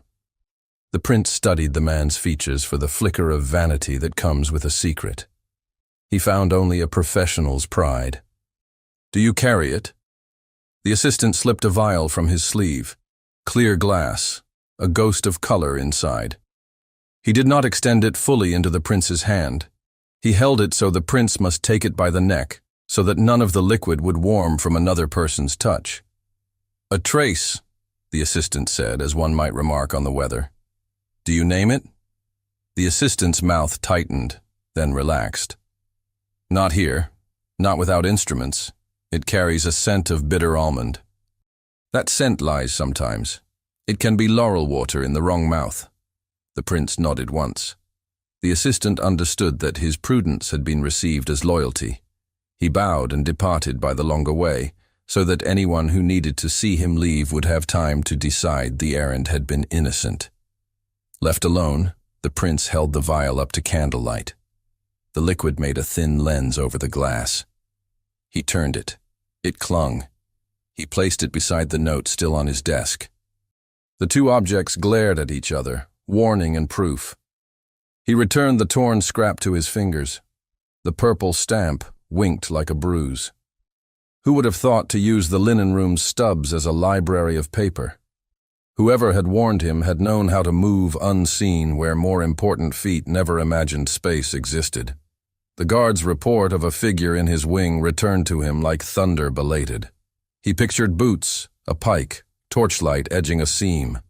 The prince studied the man's features for the flicker of vanity that comes with a secret. He found only a professional's pride. "Do you carry it?" The assistant slipped a vial from his sleeve. Clear glass, a ghost of color inside. He did not extend it fully into the prince's hand. He held it so the prince must take it by the neck, so that none of the liquid would warm from another person's touch. "A trace," the assistant said, as one might remark on the weather. "Do you name it?" The assistant's mouth tightened, then relaxed. "Not here, not without instruments. It carries a scent of bitter almond. That scent lies sometimes. It can be laurel water in the wrong mouth." The prince nodded once. The assistant understood that his prudence had been received as loyalty. He bowed and departed by the longer way, so that anyone who needed to see him leave would have time to decide the errand had been innocent. Left alone, the prince held the vial up to candlelight. The liquid made a thin lens over the glass. He turned it. It clung. He placed it beside the note still on his desk. The two objects glared at each other, warning and proof. He returned the torn scrap to his fingers. The purple stamp winked like a bruise. Who would have thought to use the linen room's stubs as a library of paper? Whoever had warned him had known how to move unseen where more important feet never imagined space existed. The guard's report of a figure in his wing returned to him like thunder belated. He pictured boots, a pike, torchlight edging a seam.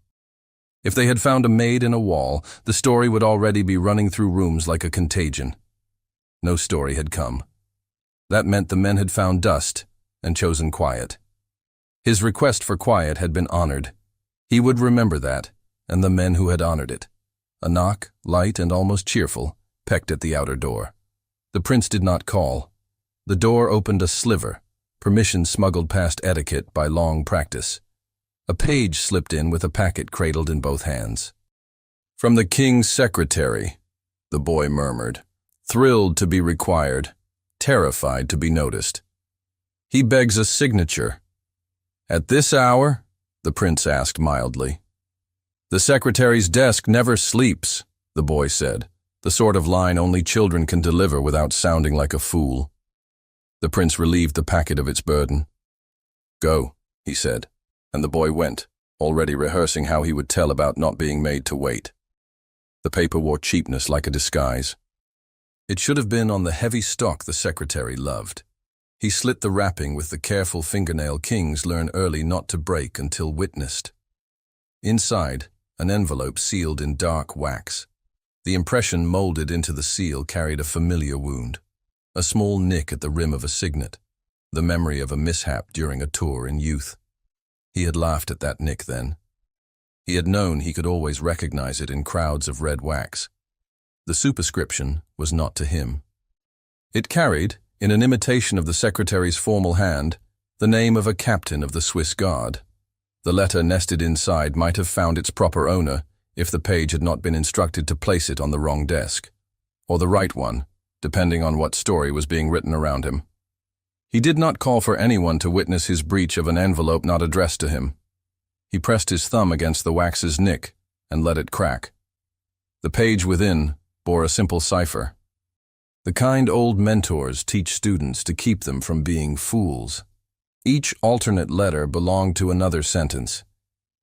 If they had found a maid in a wall, the story would already be running through rooms like a contagion. No story had come. That meant the men had found dust and chosen quiet. His request for quiet had been honored. He would remember that, and the men who had honored it. A knock, light and almost cheerful, pecked at the outer door. The prince did not call. The door opened a sliver, permission smuggled past etiquette by long practice. A page slipped in with a packet cradled in both hands. "From the king's secretary," the boy murmured, thrilled to be required, terrified to be noticed. "He begs a signature." "At this hour?" the prince asked mildly. "The secretary's desk never sleeps," the boy said, the sort of line only children can deliver without sounding like a fool. The prince relieved the packet of its burden. "Go," he said, and the boy went, already rehearsing how he would tell about not being made to wait. The paper wore cheapness like a disguise. It should have been on the heavy stock the secretary loved. He slit the wrapping with the careful fingernail kings learn early not to break until witnessed. Inside, an envelope sealed in dark wax. The impression molded into the seal carried a familiar wound. A small nick at the rim of a signet, the memory of a mishap during a tour in youth. He had laughed at that nick then. He had known he could always recognize it in crowds of red wax. The superscription was not to him. It carried, in an imitation of the secretary's formal hand, the name of a captain of the Swiss Guard. The letter nested inside might have found its proper owner if the page had not been instructed to place it on the wrong desk, or the right one, depending on what story was being written around him. He did not call for anyone to witness his breach of an envelope not addressed to him. He pressed his thumb against the wax's nick and let it crack. The page within bore a simple cipher. The kind old mentors teach students to keep them from being fools. Each alternate letter belonged to another sentence.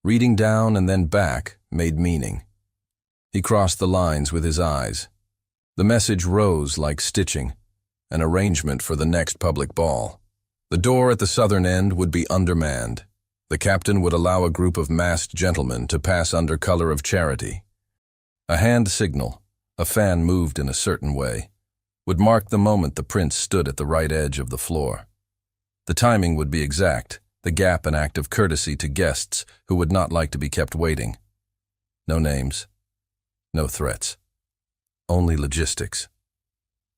Reading down and then back made meaning. He crossed the lines with his eyes. The message rose like stitching, an arrangement for the next public ball. The door at the southern end would be undermanned. The captain would allow a group of masked gentlemen to pass under color of charity. A hand signal, a fan moved in a certain way, would mark the moment the prince stood at the right edge of the floor. The timing would be exact, the gap an act of courtesy to guests who would not like to be kept waiting. No names, no threats, only logistics.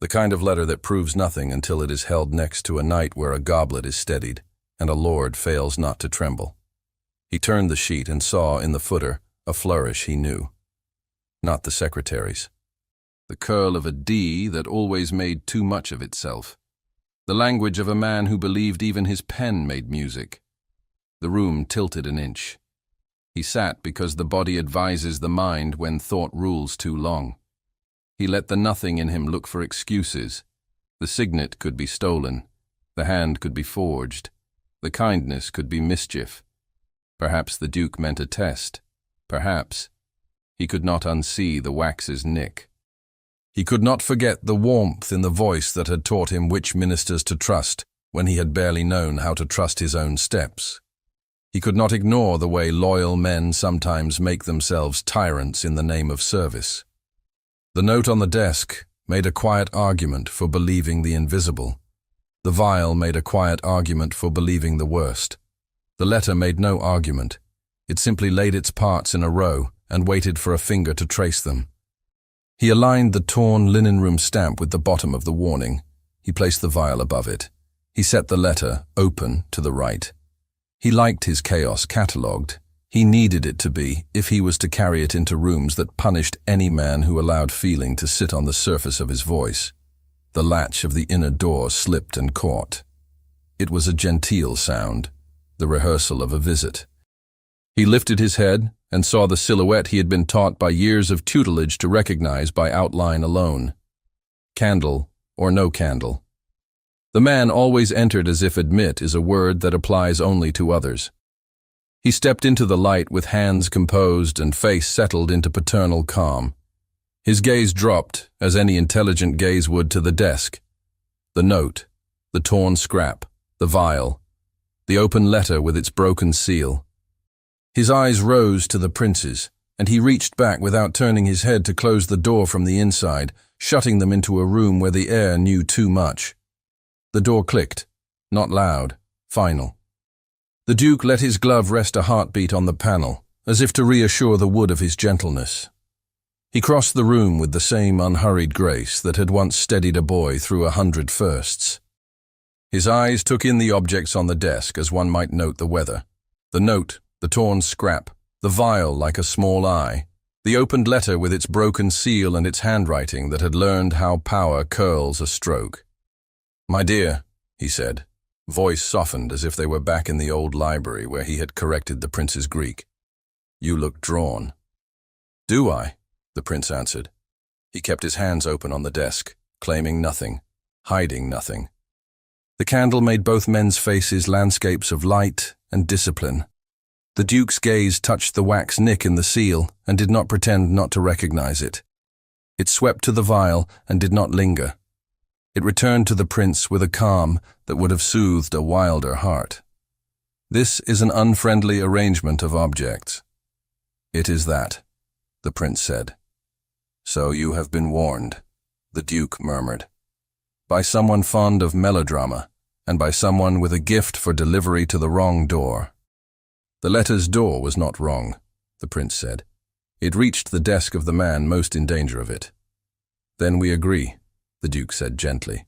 The kind of letter that proves nothing until it is held next to a night where a goblet is steadied and a lord fails not to tremble. He turned the sheet and saw in the footer a flourish he knew. Not the secretary's. The curl of a D that always made too much of itself. The language of a man who believed even his pen made music. The room tilted an inch. He sat because the body advises the mind when thought rules too long. He let the nothing in him look for excuses. The signet could be stolen. The hand could be forged. The kindness could be mischief. Perhaps the Duke meant a test. Perhaps. He could not unsee the wax's nick. He could not forget the warmth in the voice that had taught him which ministers to trust when he had barely known how to trust his own steps. He could not ignore the way loyal men sometimes make themselves tyrants in the name of service. The note on the desk made a quiet argument for believing the invisible. The vial made a quiet argument for believing the worst. The letter made no argument. It simply laid its parts in a row and waited for a finger to trace them. He aligned the torn linen room stamp with the bottom of the warning. He placed the vial above it. He set the letter, open, to the right. He liked his chaos catalogued. He needed it to be, if he was to carry it into rooms that punished any man who allowed feeling to sit on the surface of his voice. The latch of the inner door slipped and caught. It was a genteel sound, the rehearsal of a visit. He lifted his head and saw the silhouette he had been taught by years of tutelage to recognize by outline alone. Candle or no candle. The man always entered as if admit is a word that applies only to others. He stepped into the light with hands composed and face settled into paternal calm. His gaze dropped, as any intelligent gaze would, to the desk. The note, the torn scrap, the vial, the open letter with its broken seal. His eyes rose to the prince's, and he reached back without turning his head to close the door from the inside, shutting them into a room where the air knew too much. The door clicked, not loud, final. The Duke let his glove rest a heartbeat on the panel, as if to reassure the wood of his gentleness. He crossed the room with the same unhurried grace that had once steadied a boy through 100 firsts. His eyes took in the objects on the desk as one might note the weather. The note, the torn scrap, the vial like a small eye, the opened letter with its broken seal and its handwriting that had learned how power curls a stroke. "My dear," he said, voice softened as if they were back in the old library where he had corrected the prince's Greek. "You look drawn." "Do I?" the prince answered. He kept his hands open on the desk, claiming nothing, hiding nothing. The candle made both men's faces landscapes of light and discipline. The Duke's gaze touched the wax nick in the seal and did not pretend not to recognize it. It swept to the vial and did not linger. It returned to the prince with a calm that would have soothed a wilder heart. "This is an unfriendly arrangement of objects." "It is that," the prince said. "So you have been warned," the Duke murmured. "By someone fond of melodrama, and by someone with a gift for delivery to the wrong door." "The letter's door was not wrong," the prince said. "It reached the desk of the man most in danger of it." "Then we agree," the Duke said gently.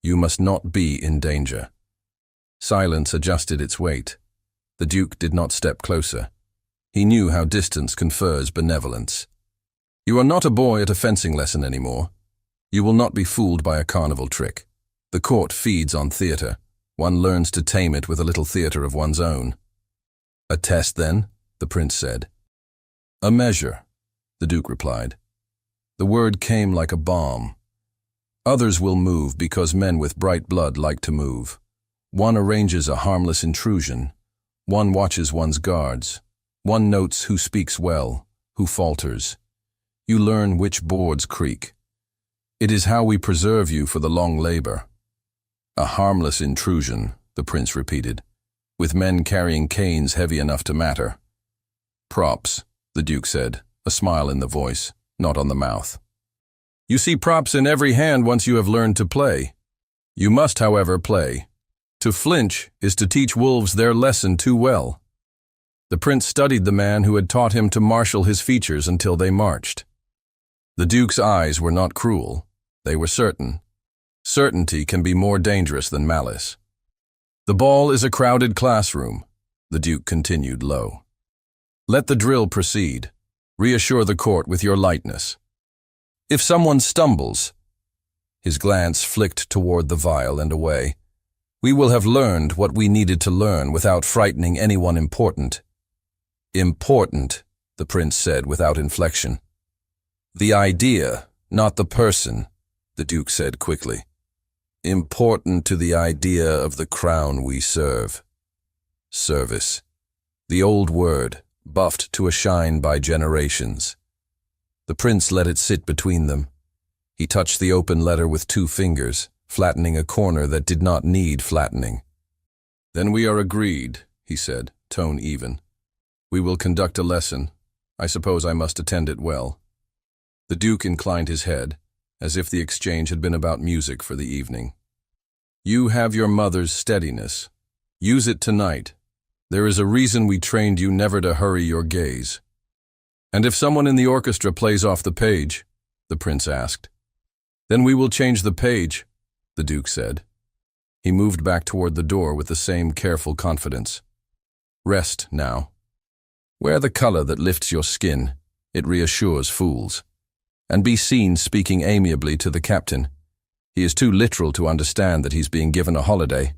"You must not be in danger." Silence adjusted its weight. The Duke did not step closer. He knew how distance confers benevolence. "You are not a boy at a fencing lesson anymore. You will not be fooled by a carnival trick. The court feeds on theater. One learns to tame it with a little theater of one's own." "A test, then?" the prince said. "A measure," the Duke replied. The word came like a bomb. Others will move because men with bright blood like to move. One arranges a harmless intrusion. One watches one's guards. One notes who speaks well, who falters. You learn which boards creak. It is how we preserve you for the long labor. "A harmless intrusion," the prince repeated. with men carrying canes heavy enough to matter. Props, the Duke said, a smile in the voice, not on the mouth. You see props in every hand once you have learned to play. You must, however, play. To flinch is to teach wolves their lesson too well. The prince studied the man who had taught him to marshal his features until they marched. The Duke's eyes were not cruel. They were certain. Certainty can be more dangerous than malice. The ball is a crowded classroom, the Duke continued low. Let the drill proceed. Reassure the court with your lightness. If someone stumbles, his glance flicked toward the vial and away, we will have learned what we needed to learn without frightening anyone important. Important, the prince said without inflection. The idea, not the person, the Duke said quickly. Important to the idea of the crown we serve. Service. The old word, buffed to a shine by generations. The prince let it sit between them. He touched the open letter with 2 fingers, flattening a corner that did not need flattening. Then we are agreed, he said, tone even. We will conduct a lesson. I suppose I must attend it well. The Duke inclined his head, as if the exchange had been about music for the evening. You have your mother's steadiness. Use it tonight. There is a reason we trained you never to hurry your gaze. And if someone in the orchestra plays off the page, the prince asked. Then we will change the page, the Duke said. He moved back toward the door with the same careful confidence. Rest now. Wear the color that lifts your skin. It reassures fools. And be seen speaking amiably to the captain. He is too literal to understand that he's being given a holiday.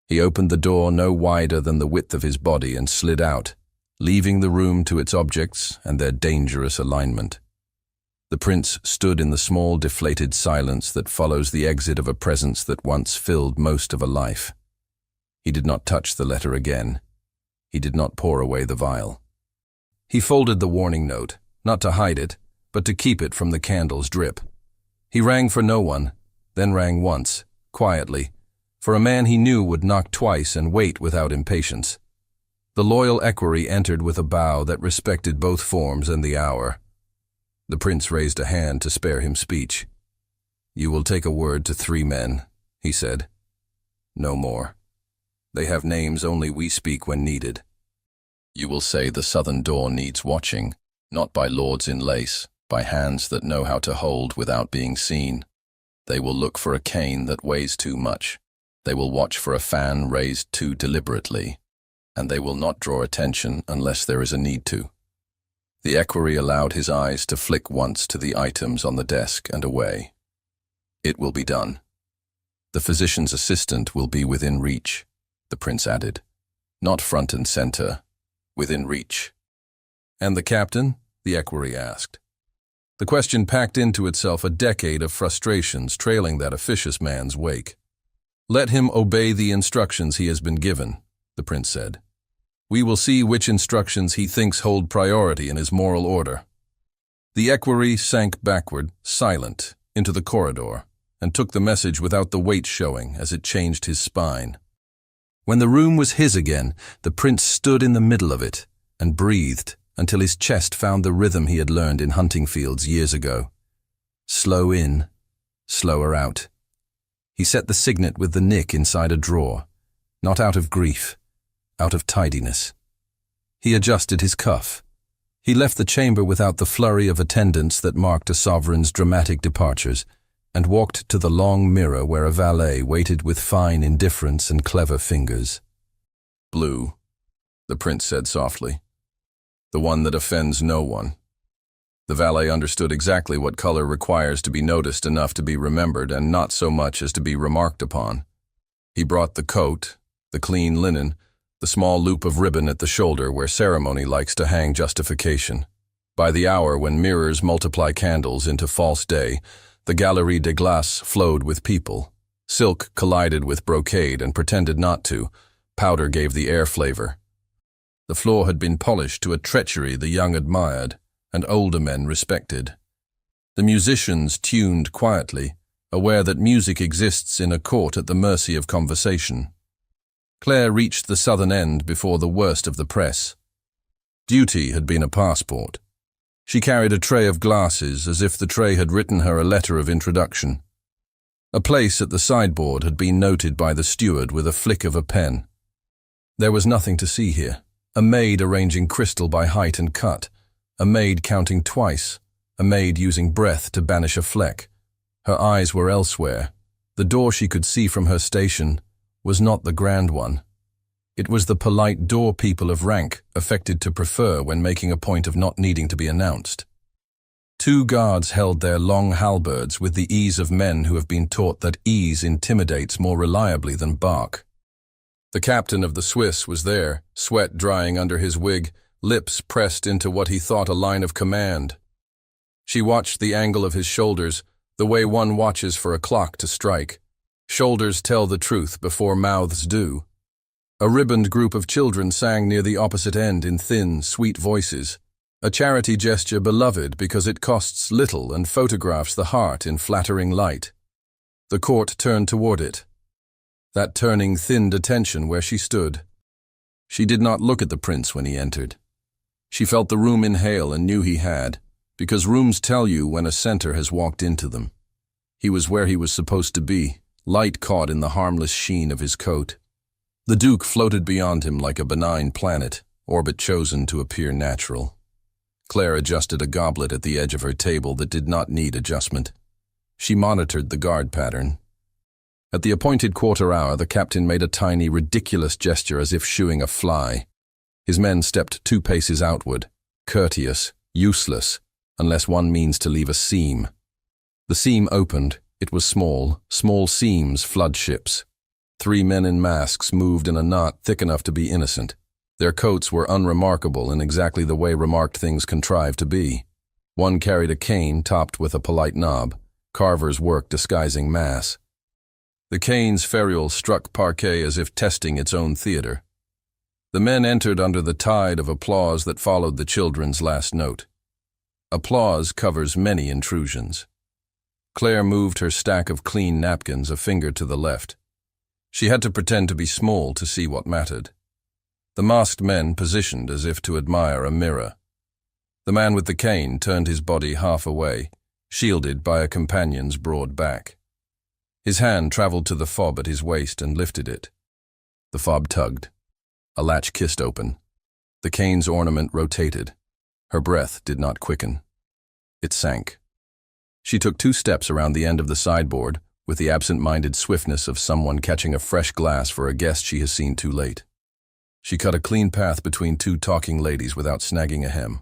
He opened the door no wider than the width of his body and slid out, leaving the room to its objects and their dangerous alignment. The prince stood in the small, deflated silence that follows the exit of a presence that once filled most of a life. He did not touch the letter again. He did not pour away the vial. He folded the warning note, not to hide it, but to keep it from the candle's drip. He rang for no one, then rang once, quietly, for a man he knew would knock twice and wait without impatience. The loyal equerry entered with a bow that respected both forms and the hour. The prince raised a hand to spare him speech. You will take a word to 3 men, he said. No more. They have names only we speak when needed. You will say the southern door needs watching, not by lords in lace, by hands that know how to hold without being seen. They will look for a cane that weighs too much. They will watch for a fan raised too deliberately, and they will not draw attention unless there is a need to. The equerry allowed his eyes to flick once to the items on the desk and away. It will be done. The physician's assistant will be within reach, the prince added. Not front and center, within reach. And the captain? The equerry asked. The question packed into itself a decade of frustrations trailing that officious man's wake. Let him obey the instructions he has been given, the prince said. We will see which instructions he thinks hold priority in his moral order. The equerry sank backward, silent, into the corridor, and took the message without the weight showing as it changed his spine. When the room was his again, the prince stood in the middle of it and breathed until his chest found the rhythm he had learned in hunting fields years ago. Slow in, slower out. He set the signet with the nick inside a drawer, not out of grief, out of tidiness. He adjusted his cuff. He left the chamber without the flurry of attendants that marked a sovereign's dramatic departures, and walked to the long mirror where a valet waited with fine indifference and clever fingers. Blue, the prince said softly. The one that offends no one. The valet understood exactly what color requires to be noticed enough to be remembered and not so much as to be remarked upon. He brought the coat, the clean linen, the small loop of ribbon at the shoulder where ceremony likes to hang justification. By the hour when mirrors multiply candles into false day, the Galerie de Glace flowed with people. Silk collided with brocade and pretended not to. Powder gave the air flavor. The floor had been polished to a treachery the young admired and older men respected. The musicians tuned quietly, aware that music exists in a court at the mercy of conversation. Claire reached the southern end before the worst of the press. Duty had been a passport. She carried a tray of glasses as if the tray had written her a letter of introduction. A place at the sideboard had been noted by the steward with a flick of a pen. There was nothing to see here. A maid arranging crystal by height and cut. A maid counting twice. A maid using breath to banish a fleck. Her eyes were elsewhere. The door she could see from her station was not the grand one. It was the polite door people of rank affected to prefer when making a point of not needing to be announced. 2 guards held their long halberds with the ease of men who have been taught that ease intimidates more reliably than bark. The captain of the Swiss was there, sweat drying under his wig, lips pressed into what he thought a line of command. She watched the angle of his shoulders, the way one watches for a clock to strike. Shoulders tell the truth before mouths do. A ribboned group of children sang near the opposite end in thin, sweet voices, a charity gesture beloved because it costs little and photographs the heart in flattering light. The court turned toward it. That turning thinned attention where she stood. She did not look at the prince when he entered. She felt the room inhale and knew he had, because rooms tell you when a center has walked into them. He was where he was supposed to be, light caught in the harmless sheen of his coat. The Duke floated beyond him like a benign planet, orbit chosen to appear natural. Claire adjusted a goblet at the edge of her table that did not need adjustment. She monitored the guard pattern. At the appointed quarter hour, the captain made a tiny, ridiculous gesture as if shooing a fly. His men stepped 2 paces outward, courteous, useless, unless one means to leave a seam. The seam opened. It was small seams flood ships. 3 men in masks moved in a knot thick enough to be innocent. Their coats were unremarkable in exactly the way remarked things contrive to be. One carried a cane topped with a polite knob, carver's work disguising mass. The cane's ferrule struck parquet as if testing its own theater. The men entered under the tide of applause that followed the children's last note. Applause covers many intrusions. Claire moved her stack of clean napkins a finger to the left. She had to pretend to be small to see what mattered. The masked men positioned as if to admire a mirror. The man with the cane turned his body half away, shielded by a companion's broad back. His hand traveled to the fob at his waist and lifted it. The fob tugged. A latch kissed open. The cane's ornament rotated. Her breath did not quicken. It sank. She took 2 steps around the end of the sideboard, with the absent-minded swiftness of someone catching a fresh glass for a guest she has seen too late. She cut a clean path between 2 talking ladies without snagging a hem.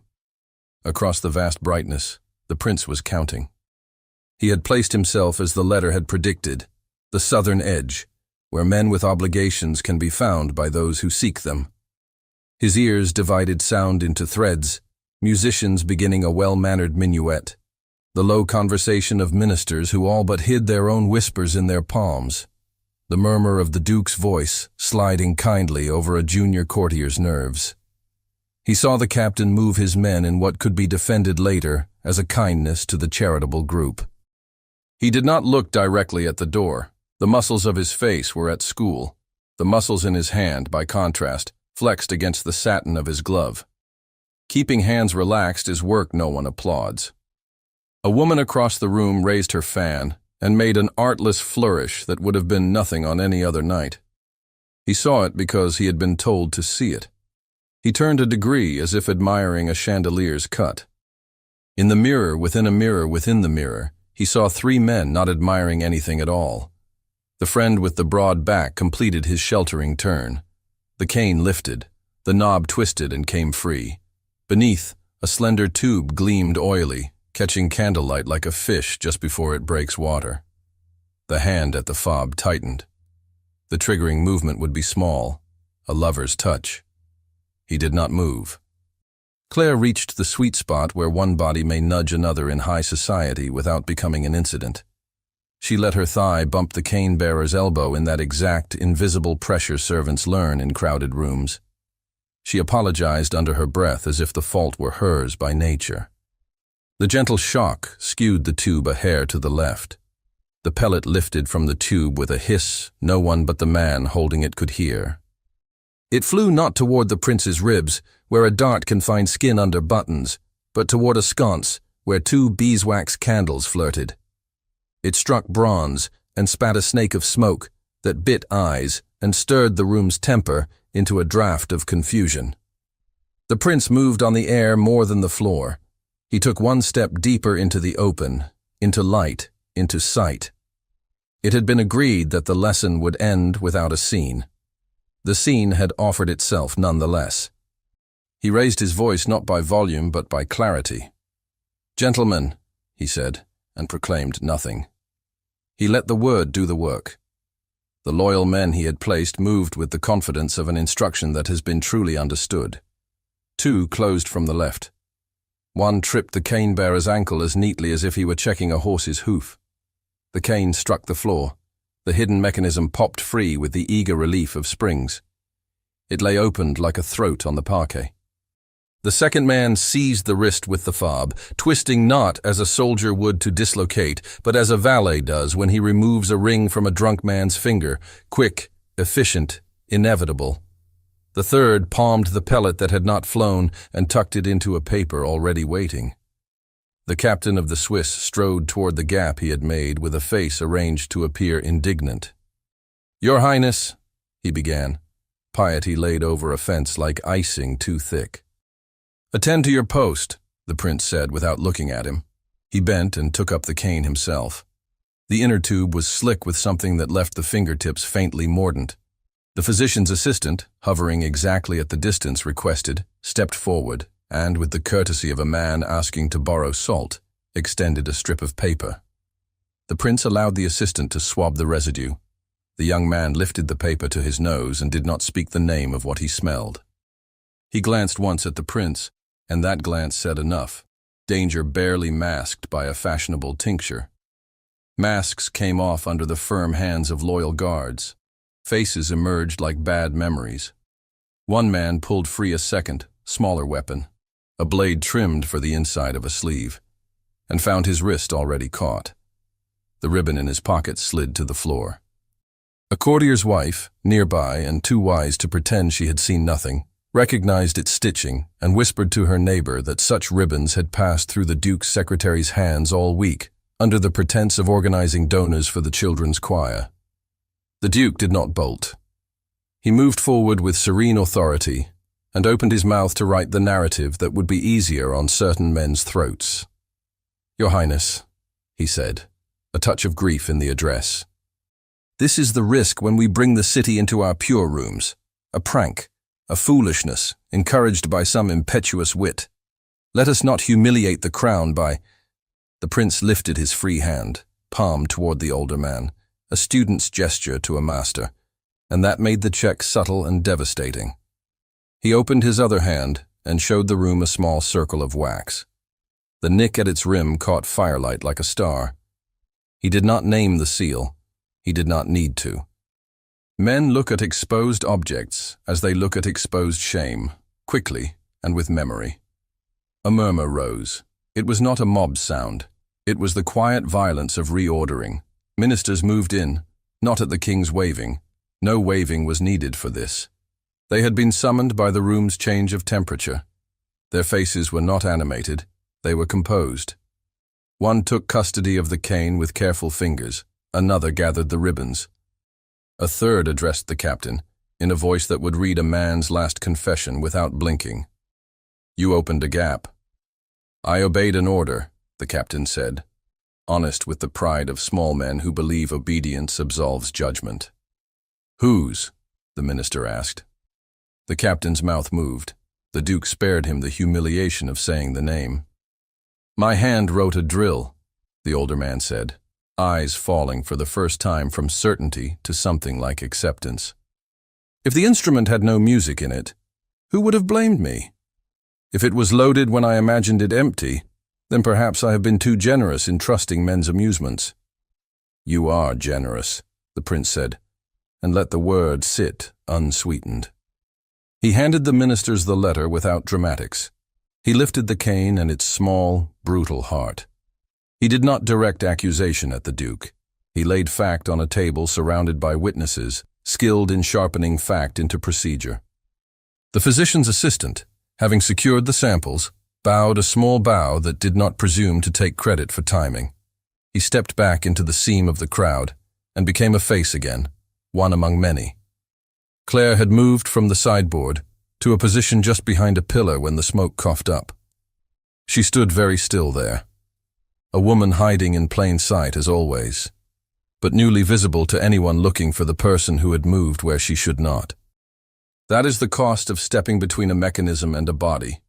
Across the vast brightness, the prince was counting. He had placed himself as the letter had predicted, the southern edge, where men with obligations can be found by those who seek them. His ears divided sound into threads, musicians beginning a well-mannered minuet, the low conversation of ministers who all but hid their own whispers in their palms, the murmur of the Duke's voice sliding kindly over a junior courtier's nerves. He saw the captain move his men in what could be defended later as a kindness to the charitable group. He did not look directly at the door. The muscles of his face were at school. The muscles in his hand, by contrast, flexed against the satin of his glove. Keeping hands relaxed is work no one applauds. A woman across the room raised her fan and made an artless flourish that would have been nothing on any other night. He saw it because he had been told to see it. He turned a degree as if admiring a chandelier's cut. In the mirror within a mirror within the mirror, he saw 3 men not admiring anything at all. The friend with the broad back completed his sheltering turn. The cane lifted, the knob twisted and came free. Beneath, a slender tube gleamed oily, catching candlelight like a fish just before it breaks water. The hand at the fob tightened. The triggering movement would be small, a lover's touch. He did not move. Claire reached the sweet spot where one body may nudge another in high society without becoming an incident. She let her thigh bump the cane-bearer's elbow in that exact, invisible pressure servants learn in crowded rooms. She apologized under her breath as if the fault were hers by nature. The gentle shock skewed the tube a hair to the left. The pellet lifted from the tube with a hiss no one but the man holding it could hear, It flew not toward the prince's ribs, where a dart can find skin under buttons, but toward a sconce, where two beeswax candles flirted. It struck bronze and spat a snake of smoke that bit eyes and stirred the room's temper into a draught of confusion. The prince moved on the air more than the floor. He took one step deeper into the open, into light, into sight. It had been agreed that the lesson would end without a scene. The scene had offered itself nonetheless. He raised his voice not by volume but by clarity. "Gentlemen," he said, and proclaimed nothing. He let the word do the work. The loyal men he had placed moved with the confidence of an instruction that has been truly understood. Two closed from the left. One tripped the cane-bearer's ankle as neatly as if he were checking a horse's hoof. The cane struck the floor. The hidden mechanism popped free with the eager relief of springs. It lay opened like a throat on the parquet. The second man seized the wrist with the fob, twisting not as a soldier would to dislocate, but as a valet does when he removes a ring from a drunk man's finger, quick, efficient, inevitable. The third palmed the pellet that had not flown and tucked it into a paper already waiting. The captain of the Swiss strode toward the gap he had made with a face arranged to appear indignant. "Your Highness," he began. Piety laid over offense like icing too thick. "Attend to your post," the prince said without looking at him. He bent and took up the cane himself. The inner tube was slick with something that left the fingertips faintly mordant. The physician's assistant, hovering exactly at the distance requested, stepped forward and, with the courtesy of a man asking to borrow salt, extended a strip of paper. The prince allowed the assistant to swab the residue. The young man lifted the paper to his nose and did not speak the name of what he smelled. He glanced once at the prince, and that glance said enough, danger barely masked by a fashionable tincture. Masks came off under the firm hands of loyal guards. Faces emerged like bad memories. One man pulled free a second, smaller weapon, a blade trimmed for the inside of a sleeve, and found his wrist already caught. The ribbon in his pocket slid to the floor. A courtier's wife, nearby and too wise to pretend she had seen nothing, recognized its stitching and whispered to her neighbor that such ribbons had passed through the Duke's secretary's hands all week, under the pretense of organizing donors for the children's choir. The Duke did not bolt. He moved forward with serene authority and opened his mouth to write the narrative that would be easier on certain men's throats. "Your Highness," he said, a touch of grief in the address. "This is the risk when we bring the city into our pure rooms. A prank, a foolishness, encouraged by some impetuous wit. Let us not humiliate the crown by—" The prince lifted his free hand, palm toward the older man, a student's gesture to a master, and that made the check subtle and devastating. He opened his other hand and showed the room a small circle of wax. The nick at its rim caught firelight like a star. He did not name the seal. He did not need to. Men look at exposed objects as they look at exposed shame, quickly and with memory. A murmur rose. It was not a mob sound. It was the quiet violence of reordering. Ministers moved in, not at the king's waving. No waving was needed for this. They had been summoned by the room's change of temperature. Their faces were not animated. They were composed. One took custody of the cane with careful fingers. Another gathered the ribbons. A third addressed the captain, in a voice that would read a man's last confession without blinking. "You opened a gap." "I obeyed an order," the captain said, honest with the pride of small men who believe obedience absolves judgment. "Whose?" the minister asked. The captain's mouth moved. The Duke spared him the humiliation of saying the name. "My hand wrote a drill," the older man said, eyes falling for the first time from certainty to something like acceptance. "If the instrument had no music in it, who would have blamed me? If it was loaded when I imagined it empty, then perhaps I have been too generous in trusting men's amusements." "You are generous," the prince said, and let the word sit unsweetened. He handed the ministers the letter without dramatics. He lifted the cane and its small, brutal heart. He did not direct accusation at the Duke. He laid fact on a table surrounded by witnesses, skilled in sharpening fact into procedure. The physician's assistant, having secured the samples, bowed a small bow that did not presume to take credit for timing. He stepped back into the seam of the crowd and became a face again, one among many. Claire had moved from the sideboard to a position just behind a pillar when the smoke coughed up. She stood very still there, a woman hiding in plain sight as always, but newly visible to anyone looking for the person who had moved where she should not. That is the cost of stepping between a mechanism and a body.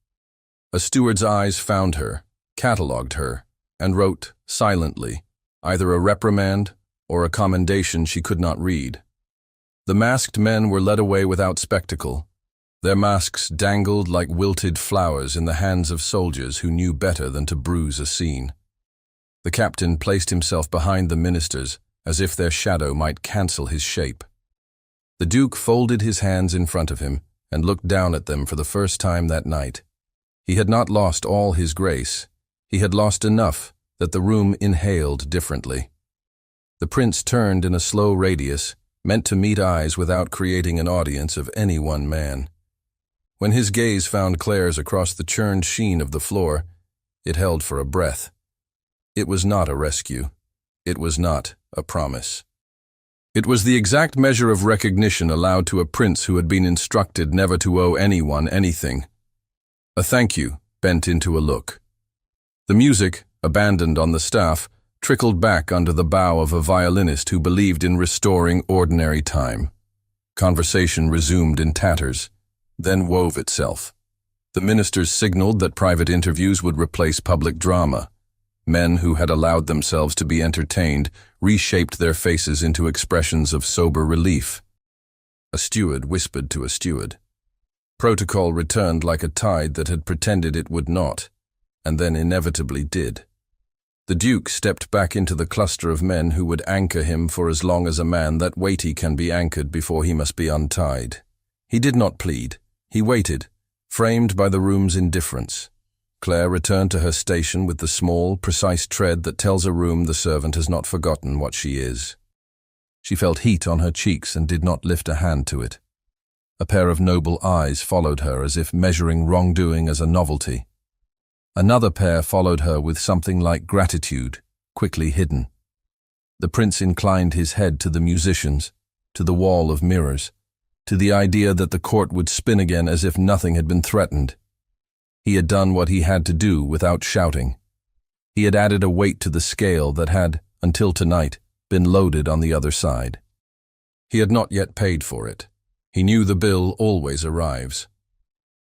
A steward's eyes found her, catalogued her, and wrote, silently, either a reprimand or a commendation she could not read. The masked men were led away without spectacle. Their masks dangled like wilted flowers in the hands of soldiers who knew better than to bruise a scene. The captain placed himself behind the ministers as if their shadow might cancel his shape. The Duke folded his hands in front of him and looked down at them for the first time that night. He had not lost all his grace. He had lost enough that the room inhaled differently. The prince turned in a slow radius, meant to meet eyes without creating an audience of any one man. When his gaze found Claire's across the churned sheen of the floor, it held for a breath. It was not a rescue. It was not a promise. It was the exact measure of recognition allowed to a prince who had been instructed never to owe anyone anything. A thank you bent into a look. The music, abandoned on the staff, trickled back under the bow of a violinist who believed in restoring ordinary time. Conversation resumed in tatters, then wove itself. The ministers signaled that private interviews would replace public drama. Men who had allowed themselves to be entertained reshaped their faces into expressions of sober relief. A steward whispered to a steward. Protocol returned like a tide that had pretended it would not, and then inevitably did. The Duke stepped back into the cluster of men who would anchor him for as long as a man that weighty can be anchored before he must be untied. He did not plead. He waited, framed by the room's indifference. Claire returned to her station with the small, precise tread that tells a room the servant has not forgotten what she is. She felt heat on her cheeks and did not lift a hand to it. A pair of noble eyes followed her as if measuring wrongdoing as a novelty. Another pair followed her with something like gratitude, quickly hidden. The prince inclined his head to the musicians, to the wall of mirrors, to the idea that the court would spin again as if nothing had been threatened. He had done what he had to do without shouting. He had added a weight to the scale that had, until tonight, been loaded on the other side. He had not yet paid for it. He knew the bill always arrives.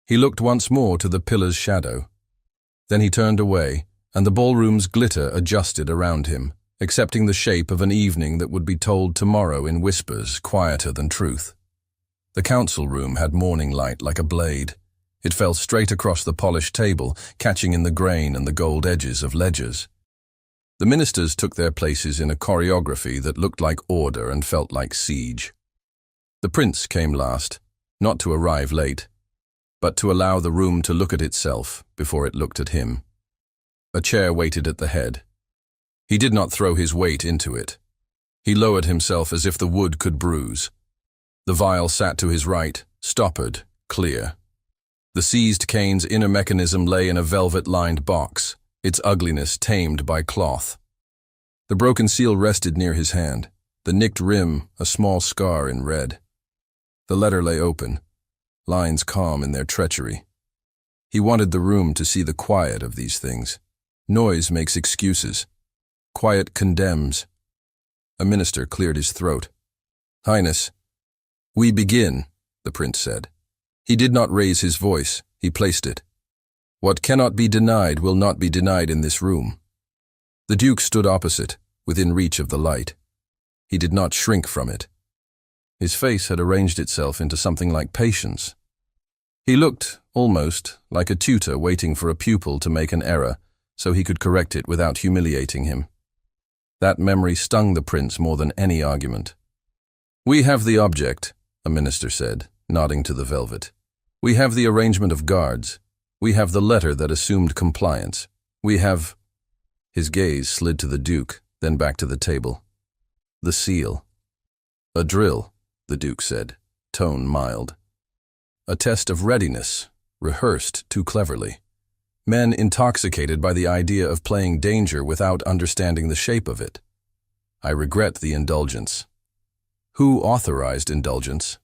He looked once more to the pillar's shadow. Then he turned away, and the ballroom's glitter adjusted around him, accepting the shape of an evening that would be told tomorrow in whispers quieter than truth. The council room had morning light like a blade. It fell straight across the polished table, catching in the grain and the gold edges of ledgers. The ministers took their places in a choreography that looked like order and felt like siege. The prince came last, not to arrive late, but to allow the room to look at itself before it looked at him. A chair waited at the head. He did not throw his weight into it. He lowered himself as if the wood could bruise. The vial sat to his right, stoppered, clear. The seized cane's inner mechanism lay in a velvet-lined box, its ugliness tamed by cloth. The broken seal rested near his hand, the nicked rim a small scar in red. The letter lay open, lines calm in their treachery. He wanted the room to see the quiet of these things. Noise makes excuses. Quiet condemns. A minister cleared his throat. "Highness, we begin," the prince said. He did not raise his voice, he placed it. "What cannot be denied will not be denied in this room." The Duke stood opposite, within reach of the light. He did not shrink from it. His face had arranged itself into something like patience. He looked, almost, like a tutor waiting for a pupil to make an error so he could correct it without humiliating him. That memory stung the prince more than any argument. "We have the object," a minister said, nodding to the velvet. "We have the arrangement of guards. We have the letter that assumed compliance. We have—" His gaze slid to the Duke, then back to the table. "The seal." "A drill," the Duke said, tone mild. a test of readiness, rehearsed too cleverly. Men intoxicated by the idea of playing danger without understanding the shape of it. I regret the indulgence. Who authorized indulgence?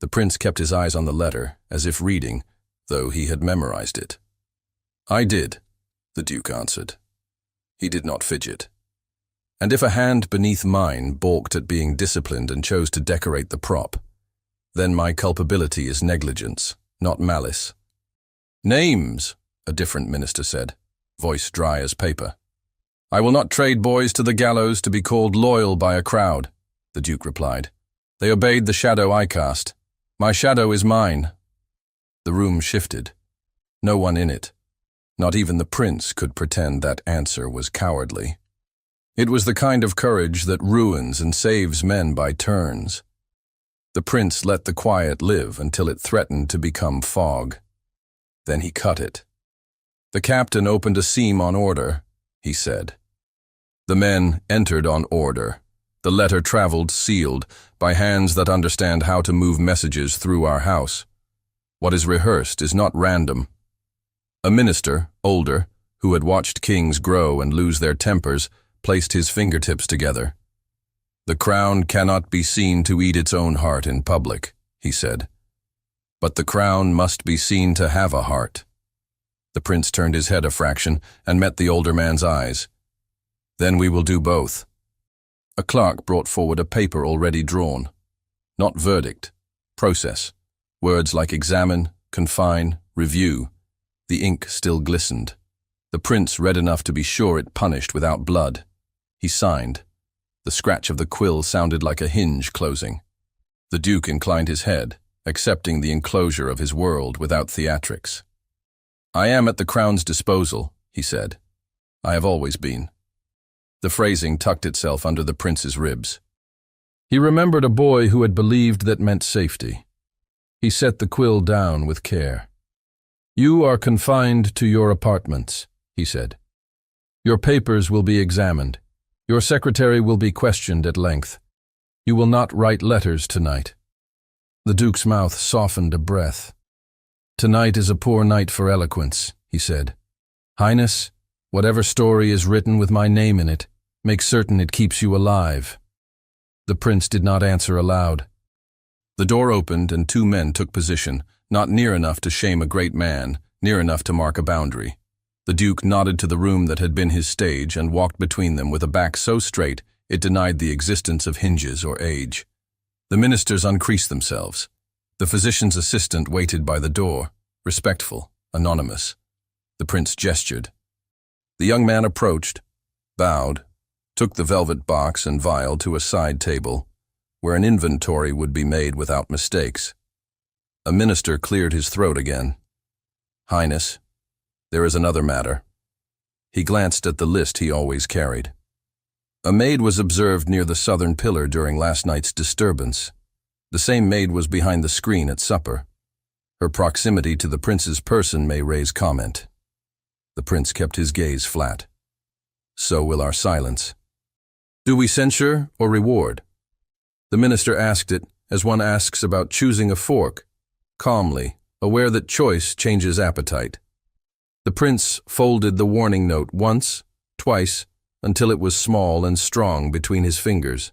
The prince kept his eyes on the letter, as if reading, though he had memorized it. I did, the duke answered. He did not fidget. And if a hand beneath mine balked at being disciplined and chose to decorate the prop, then my culpability is negligence, not malice. Names, a different minister said, voice dry as paper. I will not trade boys to the gallows to be called loyal by a crowd, the duke replied. They obeyed the shadow I cast. My shadow is mine. The room shifted. No one in it. Not even the prince could pretend that answer was cowardly. It was the kind of courage that ruins and saves men by turns. The prince let the quiet live until it threatened to become fog. Then he cut it. The captain opened a seam on order, he said. The men entered on order. The letter traveled sealed, by hands that understand how to move messages through our house. What is rehearsed is not random. A minister, older, who had watched kings grow and lose their tempers, placed his fingertips together. The crown cannot be seen to eat its own heart in public, he said. But the crown must be seen to have a heart. The prince turned his head a fraction and met the older man's eyes. Then we will do both. A clerk brought forward a paper already drawn. Not verdict, process. Words like examine, confine, review. The ink still glistened. The prince read enough to be sure it punished without blood. He signed. The scratch of the quill sounded like a hinge closing. The duke inclined his head, accepting the enclosure of his world without theatrics. I am at the crown's disposal, he said. I have always been. The phrasing tucked itself under the prince's ribs. He remembered a boy who had believed that meant safety. He set the quill down with care. You are confined to your apartments, he said. Your papers will be examined. Your secretary will be questioned at length. You will not write letters tonight. The duke's mouth softened a breath. Tonight is a poor night for eloquence, he said. Highness, whatever story is written with my name in it, make certain it keeps you alive. The prince did not answer aloud. The door opened and two men took position, not near enough to shame a great man, near enough to mark a boundary. The duke nodded to the room that had been his stage and walked between them with a back so straight it denied the existence of hinges or age. The ministers uncreased themselves. The physician's assistant waited by the door, respectful, anonymous. The prince gestured. The young man approached, bowed, took the velvet box and vial to a side table, where an inventory would be made without mistakes. A minister cleared his throat again. Highness, there is another matter. He glanced at the list he always carried. A maid was observed near the southern pillar during last night's disturbance. The same maid was behind the screen at supper. Her proximity to the prince's person may raise comment. The prince kept his gaze flat. So will our silence. Do we censure or reward? The minister asked it as one asks about choosing a fork, calmly, aware that choice changes appetite. The prince folded the warning note once, twice, until it was small and strong between his fingers.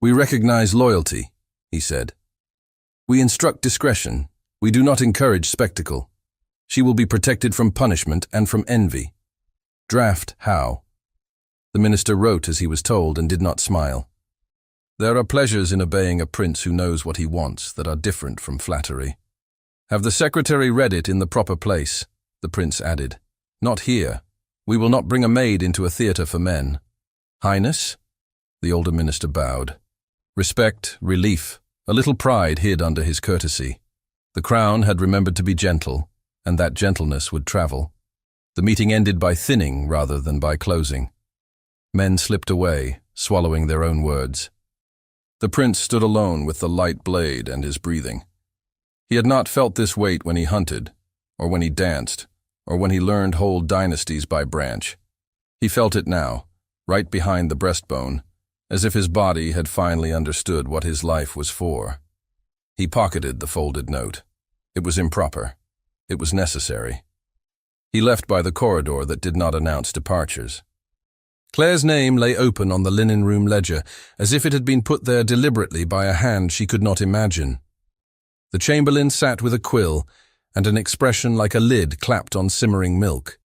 We recognize loyalty, he said. We instruct discretion. We do not encourage spectacle. She will be protected from punishment and from envy. Draft how? The minister wrote as he was told and did not smile. There are pleasures in obeying a prince who knows what he wants that are different from flattery. Have the secretary read it in the proper place? The prince added. Not here. We will not bring a maid into a theatre for men. Highness? The older minister bowed. Respect, relief, a little pride hid under his courtesy. The crown had remembered to be gentle, and that gentleness would travel. The meeting ended by thinning rather than by closing. Men slipped away, swallowing their own words. The prince stood alone with the light blade and his breathing. He had not felt this weight when he hunted, or when he danced, or when he learned whole dynasties by branch. He felt it now, right behind the breastbone, as if his body had finally understood what his life was for. He pocketed the folded note. It was improper. It was necessary. He left by the corridor that did not announce departures. Claire's name lay open on the linen room ledger, as if it had been put there deliberately by a hand she could not imagine. The chamberlain sat with a quill, and an expression like a lid clapped on simmering milk.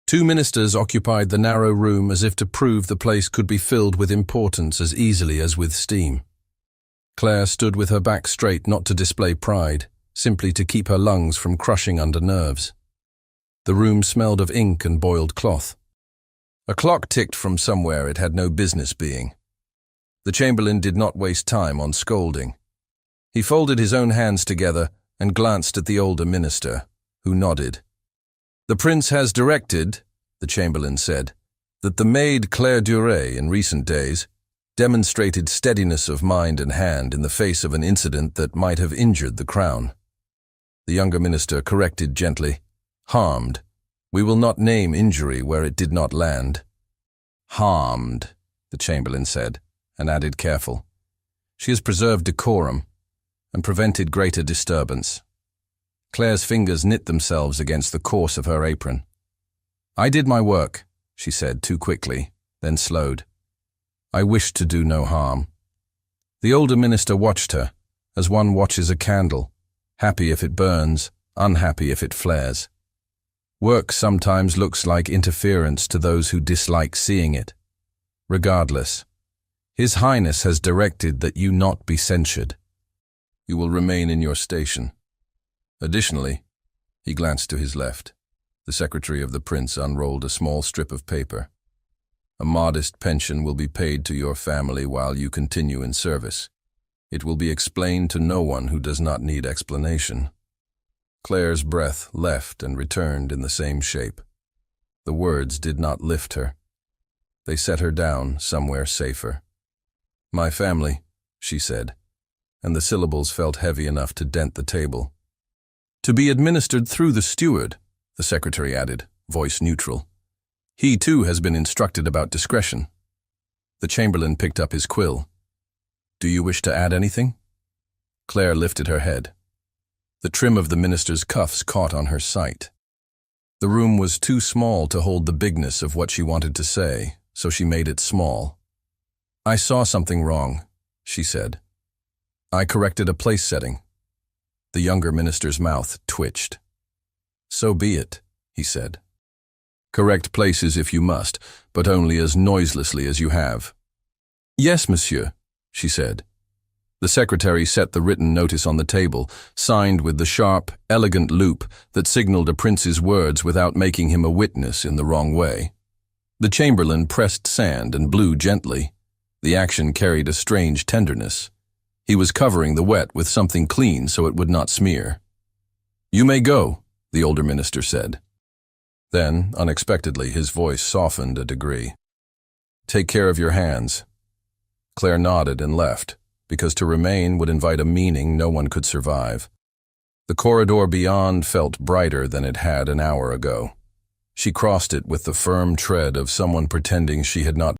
2 ministers occupied the narrow room as if to prove the place could be filled with importance as easily as with steam. Claire stood with her back straight, not to display pride, simply to keep her lungs from crushing under nerves. The room smelled of ink and boiled cloth. A clock ticked from somewhere it had no business being. The chamberlain did not waste time on scolding. He folded his own hands together and glanced at the older minister, who nodded. "The prince has directed," the chamberlain said, "that the maid Claire Duret in recent days demonstrated steadiness of mind and hand in the face of an incident that might have injured the crown." The younger minister corrected gently, "Harmed. We will not name injury where it did not land." "Harmed," the chamberlain said, and added careful. "She has preserved decorum and prevented greater disturbance." Claire's fingers knit themselves against the corse of her apron. "I did my work," she said too quickly, then slowed. "I wished to do no harm." The older minister watched her, as one watches a candle, happy if it burns, unhappy if it flares. Work sometimes looks like interference to those who dislike seeing it. Regardless, His Highness has directed that you not be censured. You will remain in your station. Additionally, he glanced to his left. The secretary of the prince unrolled a small strip of paper. A modest pension will be paid to your family while you continue in service. It will be explained to no one who does not need explanation. Claire's breath left and returned in the same shape. The words did not lift her. They set her down somewhere safer. "My family," she said, and the syllables felt heavy enough to dent the table. "To be administered through the steward," the secretary added, voice neutral. "He too has been instructed about discretion." The chamberlain picked up his quill. "Do you wish to add anything?" Claire lifted her head. The trim of the minister's cuffs caught on her sight. The room was too small to hold the bigness of what she wanted to say, so she made it small. "I saw something wrong," she said. "I corrected a place setting." The younger minister's mouth twitched. "So be it," he said. "Correct places if you must, but only as noiselessly as you have." "Yes, monsieur," she said. The secretary set the written notice on the table, signed with the sharp, elegant loop that signaled a prince's words without making him a witness in the wrong way. The chamberlain pressed sand and blew gently. The action carried a strange tenderness. He was covering the wet with something clean so it would not smear. "You may go," the older minister said. Then, unexpectedly, his voice softened a degree. "Take care of your hands." Claire nodded and left, because to remain would invite a meaning no one could survive. The corridor beyond felt brighter than it had an hour ago. She crossed it with the firm tread of someone pretending she had not